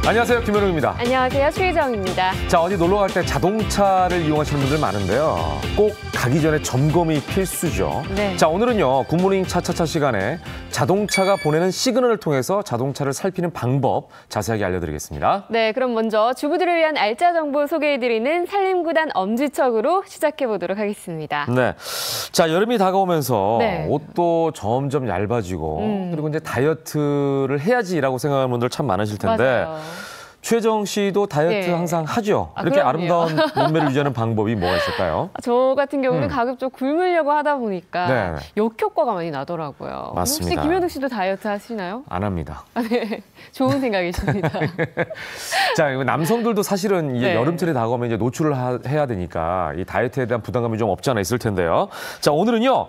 안녕하세요, 김현웅입니다. 안녕하세요, 최희정입니다. 자, 어디 놀러 갈 때 자동차를 이용하시는 분들 많은데요. 꼭 가기 전에 점검이 필수죠. 네. 자, 오늘은요, 굿모닝 차차차 시간에 자동차가 보내는 시그널을 통해서 자동차를 살피는 방법 자세하게 알려드리겠습니다. 네, 그럼 먼저 주부들을 위한 알짜 정보 소개해드리는 산림구단 엄지척으로 시작해보도록 하겠습니다. 네. 자, 여름이 다가오면서 네. 옷도 점점 얇아지고 그리고 이제 다이어트를 해야지라고 생각하는 분들 참 많으실 텐데 맞아요. 최정 씨도 다이어트 네. 항상 하죠? 이렇게 그럼요. 아름다운 몸매를 유지하는 방법이 뭐가 있을까요? 저 같은 경우는 가급적 굶으려고 하다 보니까 네. 역효과가 많이 나더라고요. 맞습니다. 혹시 김현욱 씨도 다이어트 하시나요? 안 합니다. 네, 좋은 생각이십니다. 자, 남성들도 사실은 이제 네. 여름철이 다가오면 이제 노출을 해야 되니까 이 다이어트에 대한 부담감이 좀 없지 않아 있을 텐데요. 자, 오늘은요,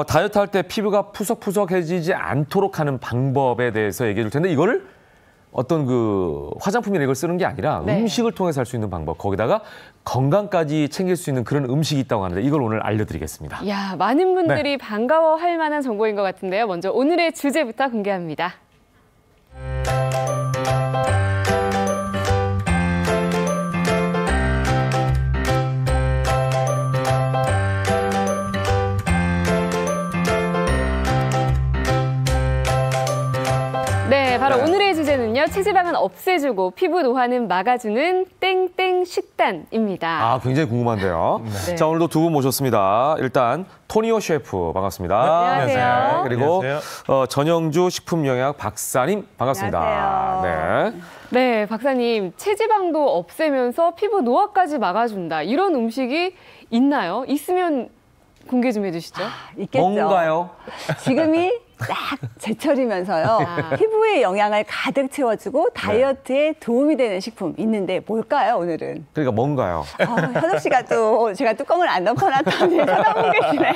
다이어트 할 때 피부가 푸석푸석해지지 않도록 하는 방법에 대해서 얘기해 줄 텐데 이거를 어떤 그 화장품이나 이걸 쓰는 게 아니라 네. 음식을 통해서 할 수 있는 방법, 거기다가 건강까지 챙길 수 있는 그런 음식이 있다고 하는데 이걸 오늘 알려드리겠습니다. 이야, 많은 분들이 반가워할 만한 정보인 것 같은데요. 먼저 오늘의 주제부터 공개합니다. 네, 바로 오늘의 주제는요. 체지방은 없애주고 피부 노화는 막아주는 땡땡 식단입니다. 아, 굉장히 궁금한데요. 네. 자, 오늘도 두 분 모셨습니다. 일단 토니오 셰프 반갑습니다. 안녕하세요. 그리고 안녕하세요. 전영주 식품영양 박사님 반갑습니다. 안녕하세요. 네. 네, 박사님. 체지방도 없애면서 피부 노화까지 막아준다. 이런 음식이 있나요? 있으면 공개 좀 해주시죠. 있겠죠. 뭔가요? 지금이 딱 제철이면서요. 피부에 영양을 가득 채워주고 다이어트에 도움이 되는 식품 있는데 뭘까요, 오늘은? 그러니까 뭔가요? 현욱 씨가 또 제가 뚜껑을 안 덮어놨더니 쳐다보고 계시네요.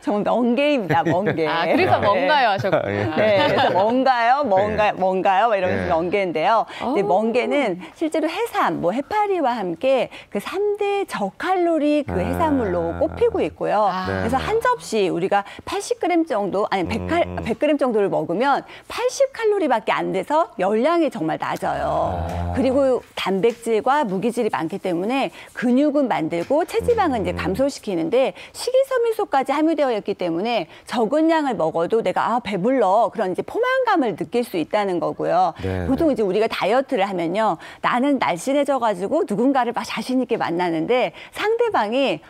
정말 멍게입니다, 멍게. 아, 그래서 뭔가요 하셨구나. 네, 그래서 뭔가요? 막 이러면서 네. 멍게인데요. 근데 멍게는 실제로 해삼, 뭐 해파리와 함께 그 3대 저칼로리 그 해산물로 꼽히고 있고요. 네. 그래서 한 접시 우리가 80g 정도, 아니 100g 정도를 먹으면 80칼로리밖에 안 돼서 열량이 정말 낮아요. 그리고 단백질과 무기질이 많기 때문에 근육은 만들고 체지방은 이제 감소시키는데 식이섬유소까지 함유되어 있기 때문에 적은 양을 먹어도 내가 배불러 그런 이제 포만감을 느낄 수 있다는 거고요. 네. 보통 이제 우리가 다이어트를 하면요, 나는 날씬해져가지고 누군가를 막 자신 있게 만나는데 상대방이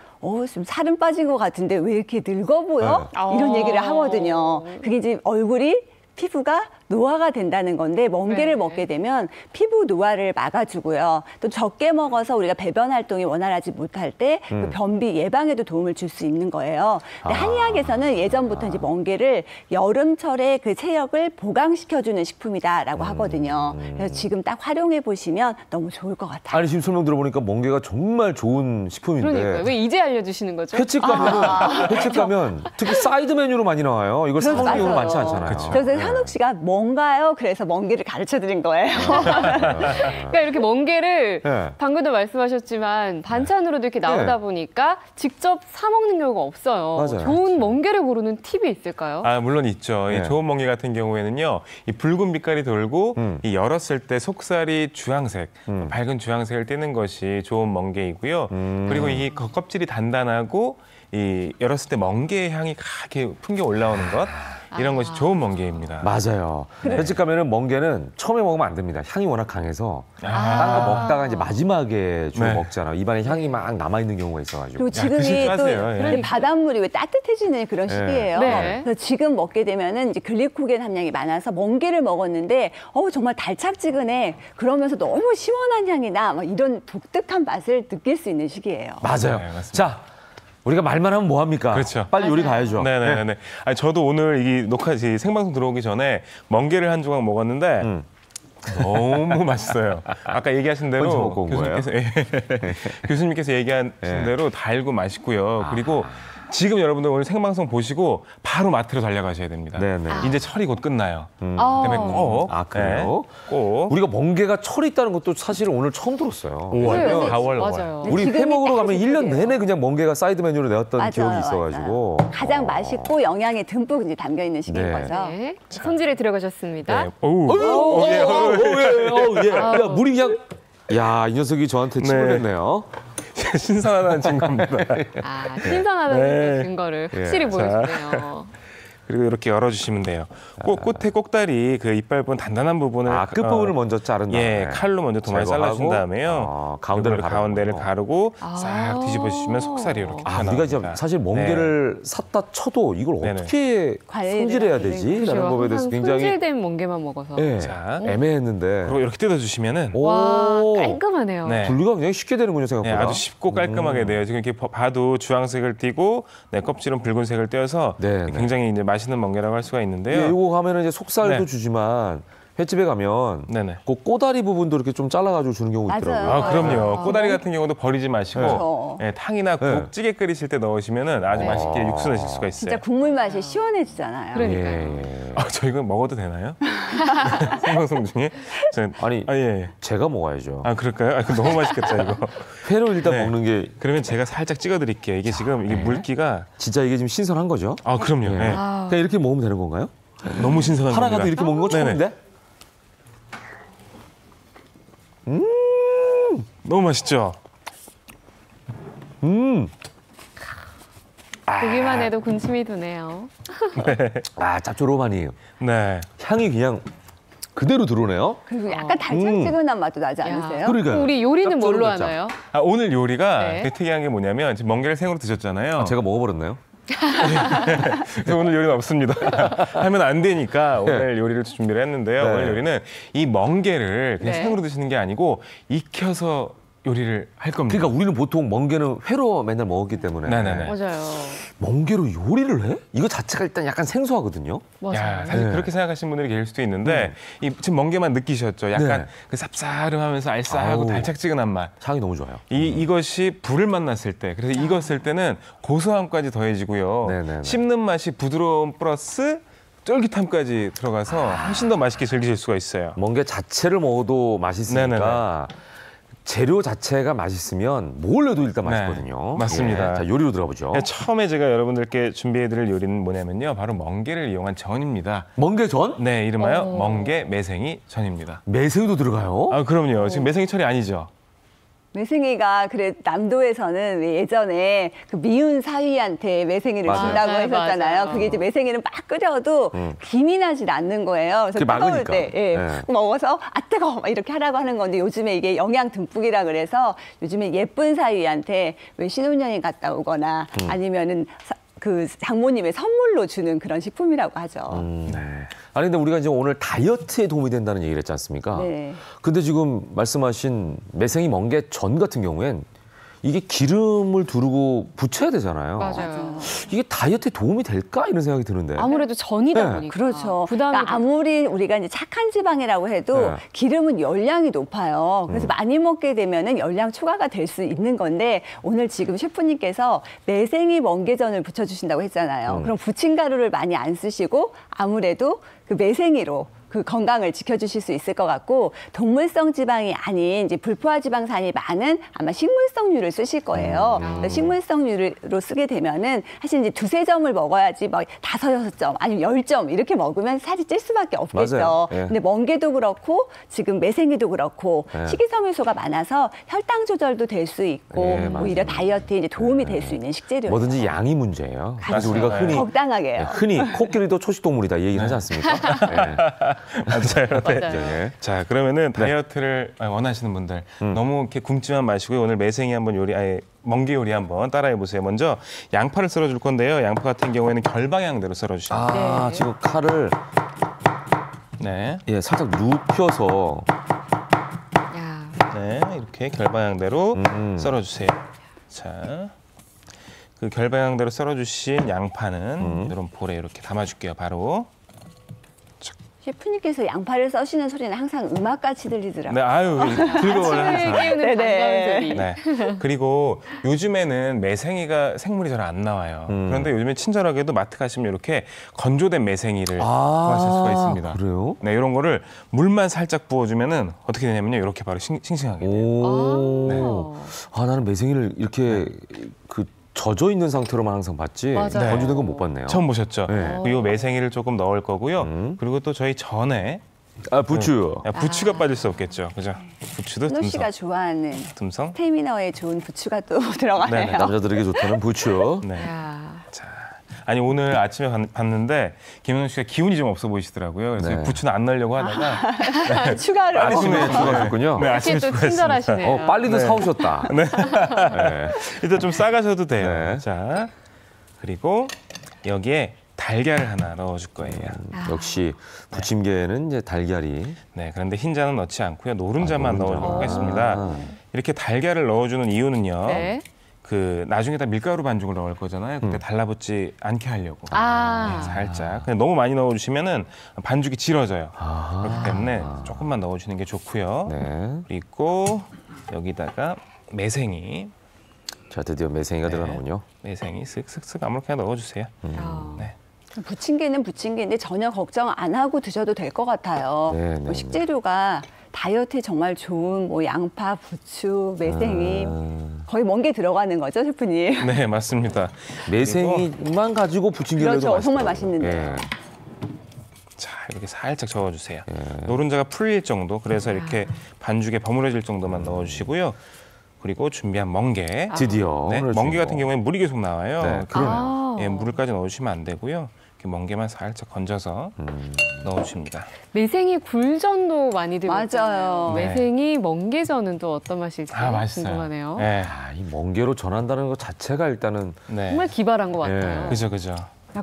좀 살은 빠진 것 같은데 왜 이렇게 늙어 보여? 네. 이런 얘기를 하거든요. 그게 이제 얼굴이 피부가 노화가 된다는 건데 멍게를 네. 먹게 되면 피부 노화를 막아주고요. 또 적게 먹어서 우리가 배변 활동이 원활하지 못할 때 그 변비 예방에도 도움을 줄 수 있는 거예요. 근데 한의학에서는 예전부터 이제 멍게를 여름철에 그 체력을 보강시켜주는 식품이다라고 하거든요. 그래서 지금 딱 활용해 보시면 너무 좋을 것 같아요. 아니, 지금 설명 들어보니까 멍게가 정말 좋은 식품인데 그러니까요. 왜 이제 알려주시는 거죠? 횟집 가면 특히 사이드 메뉴로 많이 나와요. 이걸 사먹는 맞아요. 경우는 많지 않잖아요. 그쵸. 그래서 현욱 씨가 뭔가요? 그래서 멍게를 가르쳐 드린 거예요. 그러니까 이렇게 멍게를 네. 방금도 말씀하셨지만 반찬으로도 이렇게 나오다 네. 보니까 직접 사 먹는 경우가 없어요. 맞아요. 좋은 멍게를 고르는 팁이 있을까요? 아, 물론 있죠. 네. 이 좋은 멍게 같은 경우에는요, 이 붉은 빛깔이 돌고 이 열었을 때 속살이 주황색, 밝은 주황색을 띠는 것이 좋은 멍게이고요. 그리고 이 겉껍질이 단단하고 이 열었을 때 멍게의 향이 가게 풍겨 올라오는 것. 이런 것이 좋은 멍게입니다. 맞아요. 횟집 가면은 멍게는 처음에 먹으면 안 됩니다. 향이 워낙 강해서 딴 거 먹다가 이제 마지막에 주로 네. 먹잖아요. 입안에 향이 막 남아 있는 경우가 있어가지고. 그리고 지금이 드시지 또 마세요. 예. 바닷물이 왜 따뜻해지는 그런 네. 시기예요. 네. 그래서 지금 먹게 되면은 이제 글리코겐 함량이 많아서 멍게를 먹었는데 정말 달짝지근해. 그러면서 너무 시원한 향이 나. 막 이런 독특한 맛을 느낄 수 있는 시기예요. 맞아요. 네, 맞습니다. 자, 우리가 말만 하면 뭐 합니까? 그렇죠. 빨리 요리 가야죠. 네네네. 아니, 저도 오늘 이 생방송 들어오기 전에 멍게를 한 조각 먹었는데 너무 맛있어요. 아까 얘기하신 대로 혼자 먹고 온 거예요? 교수님께서 얘기하신 대로 달고 맛있고요. 그리고 지금 여러분들 오늘 생방송 보시고 바로 마트로 달려가셔야 됩니다. 네네. 이제 철이 곧 끝나요. 아. 그다음에 꼭 그래요? 네, 꼭 우리가 멍게가 철이 있다는 것도 사실 오늘 처음 들었어요. 5월, 그래요. 4월, 5월. 맞아요. 우리 지금이 회 먹으러 딱 가면 1년 시기예요. 내내 그냥 멍게가 사이드 메뉴로 내왔던 기억이 있어가지고. 가장 맛있고 영양이 듬뿍 이제 담겨 있는 시기인 네. 거죠. 네. 손질에 들어가셨습니다. 네. 오우. 예. 야, 물이 그냥. 야, 이 녀석이 저한테 침을 네. 했네요. 신선하다는 증거입니다. 아, 신선하다는 네. 증거를 확실히 예. 보여주네요. 그리고 이렇게 열어주시면 돼요. 끝에 꼭다리 그 이빨 부분 단단한 부분을 끝부분을 먼저 자른 다음에. 예, 칼로 먼저 도마에 제거하고, 잘라준 다음에요. 가운데를 가운데를 가르는군요. 가르고 싹 뒤집어주시면 속살이 이렇게 우리가 튀어나옵니다. 이제 사실 멍게를 샀다 쳐도 이걸 네네. 어떻게 관리를 손질해야 해야 되지? 라는 법에 대해서 항상 굉장히 손질된 멍게만 먹어서. 예, 자. 애매했는데. 그리고 이렇게 뜯어주시면은 와, 오, 깔끔하네요. 네. 분리가 굉장히 쉽게 되는군요, 네, 생각보다. 아주 쉽고 깔끔하게 돼요. 지금 이렇게 봐도 주황색을 띠고 껍질은 붉은색을 떼어서 네, 네. 굉장히 이제 맛있는 멍게라고 할 수가 있는데요. 예, 이거 가면은 이제 속살도 네. 주지만 횟집에 가면 네네. 그 꼬다리 부분도 이렇게 좀 잘라가지고 주는 경우 맞아요. 있더라고요. 아, 그럼요. 꼬다리 같은 경우도 버리지 마시고 그렇죠. 예, 탕이나 네. 국찌개 끓이실 때 넣으시면은 아주 맛있게 육수 내실 수가 있어요. 진짜 국물 맛이 시원해지잖아요. 그러니까요. 예. 아, 저 이거 먹어도 되나요? 생방송 중에? 아니, 예. 제가 먹어야죠. 아, 그럴까요? 아, 너무 맛있겠다, 이거. 회로 일단 네. 먹는 게 그러면 제가 살짝 찍어드릴게요. 이게 지금 이게 물기가. 진짜 이게 지금 신선한 거죠? 아, 그럼요. 예. 네. 아. 그냥 이렇게 먹으면 되는 건가요? 너무 신선한 하나 가도 겁니다. 이렇게 먹는 거 네네. 처음인데? 너무 맛있죠? 보기만 해도 군침이 도네요. 짭조름하니 네. 향이 그냥 그대로 들어오네요. 그리고 약간 달짝지근한 맛도 나지 야. 않으세요? 그러니까요. 우리 요리는 뭘로 짭조름 하나요? 아, 오늘 요리가 네. 되게 특이한 게 뭐냐면 지금 멍게를 생으로 드셨잖아요. 제가 먹어버렸나요? 그래서 오늘 요리는 없습니다. 하면 안 되니까 오늘 요리를 준비를 했는데요. 네. 오늘 요리는 이 멍게를 그냥 네. 생으로 드시는 게 아니고 익혀서 요리를 할 겁니다. 그러니까 우리는 보통 멍게는 회로 맨날 먹었기 때문에 네네네. 맞아요. 멍게로 요리를 해? 이거 자체가 일단 약간 생소하거든요. 맞아요. 야, 사실 네. 그렇게 생각하시는 분들이 계실 수도 있는데 이 지금 멍게만 느끼셨죠? 약간 네. 그 쌉싸름하면서 알싸하고 아우. 달짝지근한 맛. 향이 너무 좋아요. 이것이 불을 만났을 때, 그래서 익었을 때는 고소함까지 더해지고요. 네네네. 씹는 맛이 부드러움 플러스 쫄깃함까지 들어가서 훨씬 더 맛있게 즐기실 수가 있어요. 멍게 자체를 먹어도 맛있으니까 재료 자체가 맛있으면 뭘 넣어도 일단 네, 맛있거든요. 맞습니다. 예, 자, 요리로 들어보죠. 네, 처음에 제가 여러분들께 준비해드릴 요리는 뭐냐면요. 바로 멍게를 이용한 전입니다. 멍게전? 네, 이름하여 멍게 매생이 전입니다. 매생이도 들어가요? 아, 그럼요. 지금 매생이 철이 아니죠? 매생이가 그래 남도에서는 왜 예전에 그 미운 사위한테 매생이를 맞아요. 준다고 맞아요, 했었잖아요. 맞아요. 그게 이제 매생이를 막 끓여도 김이 나질 않는 거예요. 그래서 그게 뜨거울 막으니까. 때 예. 네. 먹어서 아 뜨거워 막 이렇게 하라고 하는 건데 요즘에 이게 영양 듬뿍이라 그래서 요즘에 예쁜 사위한테 왜 신혼여행 갔다 오거나 아니면은 그 장모님의 선물로 주는 그런 식품이라고 하죠. 네. 아니 근데 우리가 이제 오늘 다이어트에 도움이 된다는 얘기를 했지 않습니까? 네. 근데 지금 말씀하신 매생이 멍게 전 같은 경우엔 이게 기름을 두르고 부쳐야 되잖아요. 맞아요. 이게 다이어트에 도움이 될까 이런 생각이 드는데. 아무래도 전이다 네. 보니까. 그렇죠. 부담이 그러니까 아무리 우리가 이제 착한 지방이라고 해도 네. 기름은 열량이 높아요. 그래서 많이 먹게 되면은 열량 초과가 될 수 있는 건데 오늘 지금 셰프님께서 매생이 멍게전을 부쳐주신다고 했잖아요. 그럼 부침가루를 많이 안 쓰시고 아무래도 그 매생이로 그 건강을 지켜주실 수 있을 것 같고 동물성 지방이 아닌 이제 불포화 지방산이 많은 아마 식물성류를 쓰실 거예요. 그래서 식물성류로 쓰게 되면은 사실 이제 2-3점을 먹어야지 막 5-6점 아니면 10점 이렇게 먹으면 살이 찔 수밖에 없겠죠. 맞아요. 예. 근데 멍게도 그렇고 지금 매생이도 그렇고 예. 식이섬유소가 많아서 혈당 조절도 될 수 있고 예, 오히려 맞아요. 다이어트에 이제 도움이 될 수 있는 식재료예요. 뭐든지 양이 문제예요. 그래서 그렇죠. 우리가 흔히 적당하게요. 예, 흔히 코끼리도 초식동물이다 이 얘기를 하지 않습니까? 예. 맞아요. 네. 맞아요. 예. 자, 그러면은 다이어트를 원하시는 분들 너무 이렇게 굶지만 마시고요. 오늘 매생이 한번 멍게 요리 한번 따라해 보세요. 먼저 양파를 썰어줄 건데요. 양파 같은 경우에는 결방향대로 썰어주시면 돼요. 아, 네. 지금 칼을 네, 예, 살짝 눕혀서 야, 네, 이렇게 결방향대로 썰어주세요. 자, 그 결방향대로 썰어주신 양파는 이런 볼에 이렇게 담아줄게요. 바로. 셰프님께서 양파를 써시는 소리는 항상 음악같이 들리더라고요. 네, 아유, 즐거워요, 아침에 항상. 깨우는 반가운 소리. 네. 그리고 요즘에는 매생이가 생물이 잘 안 나와요. 그런데 요즘에 친절하게도 마트 가시면 이렇게 건조된 매생이를 구하실 수가 있습니다. 그래요? 네, 이런 거를 물만 살짝 부어주면은 어떻게 되냐면요, 이렇게 바로 싱싱하게 돼요. 오. 나는 매생이를 이렇게 그 젖어 있는 상태로만 항상 봤지. 맞아요. 건조된 건 못 봤네요. 처음 보셨죠? 네. 그리고 매생이를 조금 넣을 거고요. 그리고 또 저희 전에 부추. 부추가 빠질 수 없겠죠, 그죠? 부추도 현우 씨가 듬성. 좋아하는 듬성. 스테미너에 좋은 부추가 또 들어가네요. 네네. 남자들에게 좋다는 부추. 네. 야. 자, 아니 오늘 아침에 봤는데 김현우 씨가 기운이 좀 없어 보이시더라고요. 그래서 네. 부추는 안 넣으려고 하다가 추가로. 아침에 추가했군요. 네, 아침에 이렇게 또 추가했습니다. 친절하시네요. 빨리도 사오셨다. 네. 일단 좀 싸가셔도 돼요. 네. 자, 그리고 여기에 달걀을 하나 넣어줄 거예요. 역시 부침개는 이제 달걀이. 네, 그런데 흰자는 넣지 않고요. 노른자만 노른자. 넣어주도록 하겠습니다. 이렇게 달걀을 넣어주는 이유는요. 네. 그 나중에다 밀가루 반죽을 넣을 거잖아요. 그때 달라붙지 않게 하려고. 아. 네, 살짝. 그냥 너무 많이 넣어주시면은 반죽이 질어져요. 그렇기 때문에 조금만 넣어주는 게 좋고요. 네. 그리고 여기다가 매생이, 자, 드디어 매생이가 들어가는군요. 매생이 쓱쓱쓱 아무렇게나 넣어주세요. 네. 부침개는 부침개인데 전혀 걱정 안 하고 드셔도 될 것 같아요. 네, 네, 뭐 식재료가 다이어트에 정말 좋은 뭐 양파, 부추, 매생이 거의 먼 게 들어가는 거죠, 셰프님? 네, 맞습니다. 매생이만 가지고 부침개를 그렇죠. 해도 정말 맛있더라고요. 맛있는데요. 자, 이렇게 살짝 저어주세요. 노른자가 풀릴 정도, 그래서 이렇게 반죽에 버무려질 정도만 넣어주시고요. 그리고 준비한 멍게. 드디어. 네, 오늘 멍게 주인공. 같은 경우에는 물이 계속 나와요. 네, 그러네요. 예, 물까지 넣어주시면 안 되고요. 이렇게 멍게만 살짝 건져서 넣어주십니다. 매생이 굴전도 많이 들고 맞아요. 있잖아요. 네. 매생이 멍게전은 또 어떤 맛일지 맛있어요. 궁금하네요. 네, 이 멍게로 전한다는 것 자체가 일단은 네. 정말 기발한 것 같아요. 그죠, 그죠.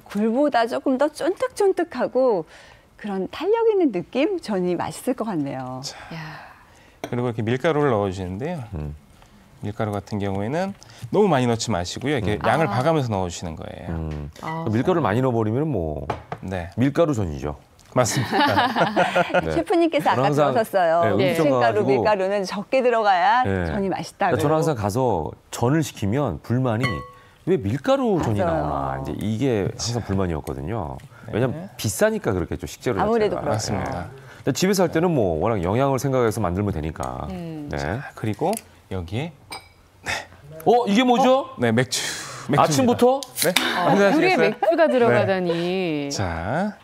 굴보다 조금 더 쫀득쫀득하고 그런 탄력 있는 느낌? 전이 맛있을 것 같네요. 야. 그리고 이렇게 밀가루를 넣어주시는데요. 밀가루 같은 경우에는 너무 많이 넣지 마시고요. 이렇게 양을 봐가면서 넣어주시는 거예요. 밀가루를 많이 넣어버리면 뭐 네, 밀가루 전이죠. 맞습니다. 네. 셰프님께서 아까 저는 항상, 그러셨어요. 네, 음식점 밀가루, 가가지고- 밀가루는 적게 들어가야 네. 전이 맛있다고. 저는 항상 가서 전을 시키면 불만이 왜 밀가루 전이 맞아요. 나오나 이제 이게 항상 불만이었거든요. 왜냐면 비싸니까 그렇겠죠, 식재료 아무래도 자체가. 그렇죠. 맞습니다. 근데 집에서 할 때는 뭐 워낙 영양을 생각해서 만들면 되니까. 네. 그리고 여기에 이게 뭐죠? 네, 맥주. 맥주입니다. 아침부터? 네. 물에 하시겠어요? 맥주가 들어가다니. 자,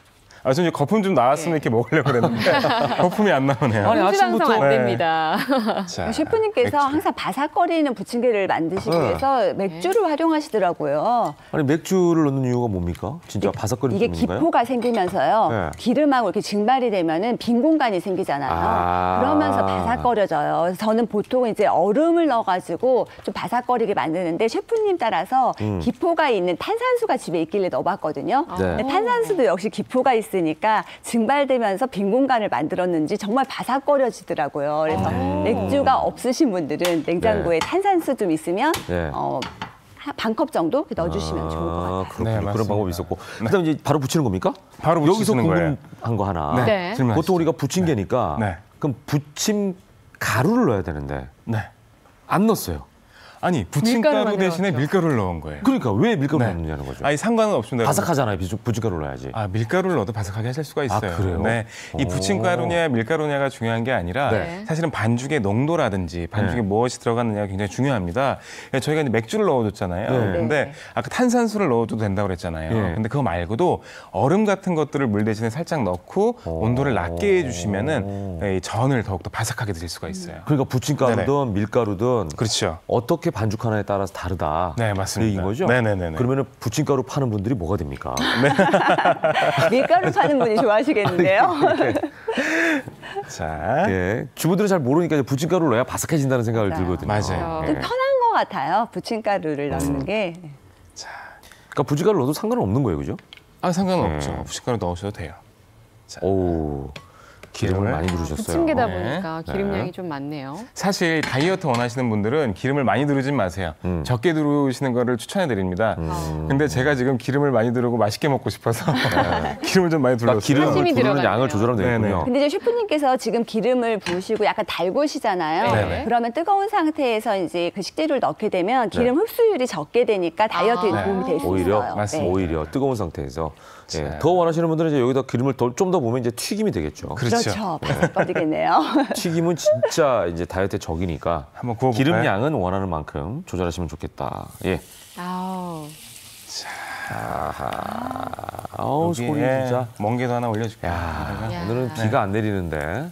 저 이제 거품 좀 나왔으면 이렇게 먹으려고 그랬는데 거품이 안 나오네요. 아니, 손질 항상 안 네. 됩니다. 자, 셰프님께서 맥주. 항상 바삭거리는 부침개를 만드시기 위해서 맥주를 활용하시더라고요. 아니 맥주를 넣는 이유가 뭡니까? 진짜 바삭거리는 이게 때문인가요? 기포가 생기면서요. 네. 기름하고 이렇게 증발이 되면은 빈 공간이 생기잖아요. 아. 그러면서 바삭거려져요. 그래서 저는 보통 이제 얼음을 넣어가지고 좀 바삭거리게 만드는데 셰프님 따라서 기포가 있는 탄산수가 집에 있길래 넣어봤거든요. 네. 근데 탄산수도 역시 기포가 있으니까 증발되면서 빈 공간을 만들었는지 정말 바삭거려지더라고요. 그래서 맥주가 없으신 분들은 냉장고에 탄산수 좀 있으면 네. 반컵 정도 넣어주시면 좋을 것 같아요. 그렇군요. 네, 그런 맞습니다. 방법이 있었고. 그다음 이제 바로 부치는 겁니까? 바로 여기서 부치시는 거예요. 궁금한 거 하나. 네. 질문하시죠. 보통 우리가 부침개니까 네. 그럼 부침 가루를 넣어야 되는데 네. 안 넣었어요. 아니, 부침가루 밀가루만 대신에 넣었죠. 밀가루를 넣은 거예요. 그러니까 왜 밀가루 네. 넣느냐는 거죠. 아니, 상관은 없습니다. 바삭하잖아요. 부침가루 넣어야지. 밀가루를 넣어도 바삭하게 하실 수가 있어요. 그래요? 네. 이 부침가루냐 밀가루냐가 중요한 게 아니라 네. 사실은 반죽의 농도라든지 반죽에 네. 무엇이 들어갔느냐가 굉장히 중요합니다. 저희가 이제 맥주를 넣어줬잖아요. 네. 근데 아까 탄산수를 넣어도 된다고 그랬잖아요. 네. 근데 그거 말고도 얼음 같은 것들을 물 대신에 살짝 넣고 온도를 낮게 해주시면은 이 전을 더욱더 바삭하게 드실 수가 있어요. 그러니까 부침가루든 네네. 밀가루든 그렇죠. 어떻게 반죽하나에 따라서 다르다. 네, 맞습니다. 그 얘기인 거죠? 네네네네. 그러면은 부침가루 파는 분들이 뭐가 됩니까? 밀가루 파는 분이 좋아하시겠는데요. 자, 예. 주부들은 잘 모르니까 이제 부침가루를 넣어야 바삭해진다는 생각을 맞아요. 들거든요. 맞아요. 예. 좀 편한 것 같아요. 부침가루를 넣는 게. 그러니까 부침가루 넣어도 상관은 없는 거예요, 그죠? 상관없죠. 네. 부침가루 넣으셔도 돼요. 오, 기름을 많이 두르셨어요. 부침개다 네. 보니까 기름량이 좀 많네요. 사실 다이어트 원하시는 분들은 기름을 많이 두르진 마세요. 적게 두르시는 거를 추천해 드립니다. 근데 제가 지금 기름을 많이 두르고 맛있게 먹고 싶어서 기름을 좀 많이 둘렀어요. 기름을 사심이 두르는 들어가네요. 양을 조절하면 되겠군요. 근데 이제 셰프님께서 지금 기름을 부으시고 약간 달구시잖아요. 네. 그러면 뜨거운 상태에서 이제 그 식재료를 넣게 되면 기름 흡수율이 적게 되니까 다이어트에 도움이 될 수 오히려 있어요. 맞습니다. 오히려 뜨거운 상태에서 자. 더 원하시는 분들은 이제 여기다 기름을 좀 더 보면 이제 튀김이 되겠죠. 그렇죠. 바삭 빠지겠네요. 튀김은 진짜 이제 다이어트의 적이니까 한번 구워볼까요? 기름 양은 원하는 만큼 조절하시면 좋겠다. 예. 아우. 아우 소리 여기에 진짜. 멍게도 하나 올려줄게요. 야, 야. 오늘은 비가 안 내리는데.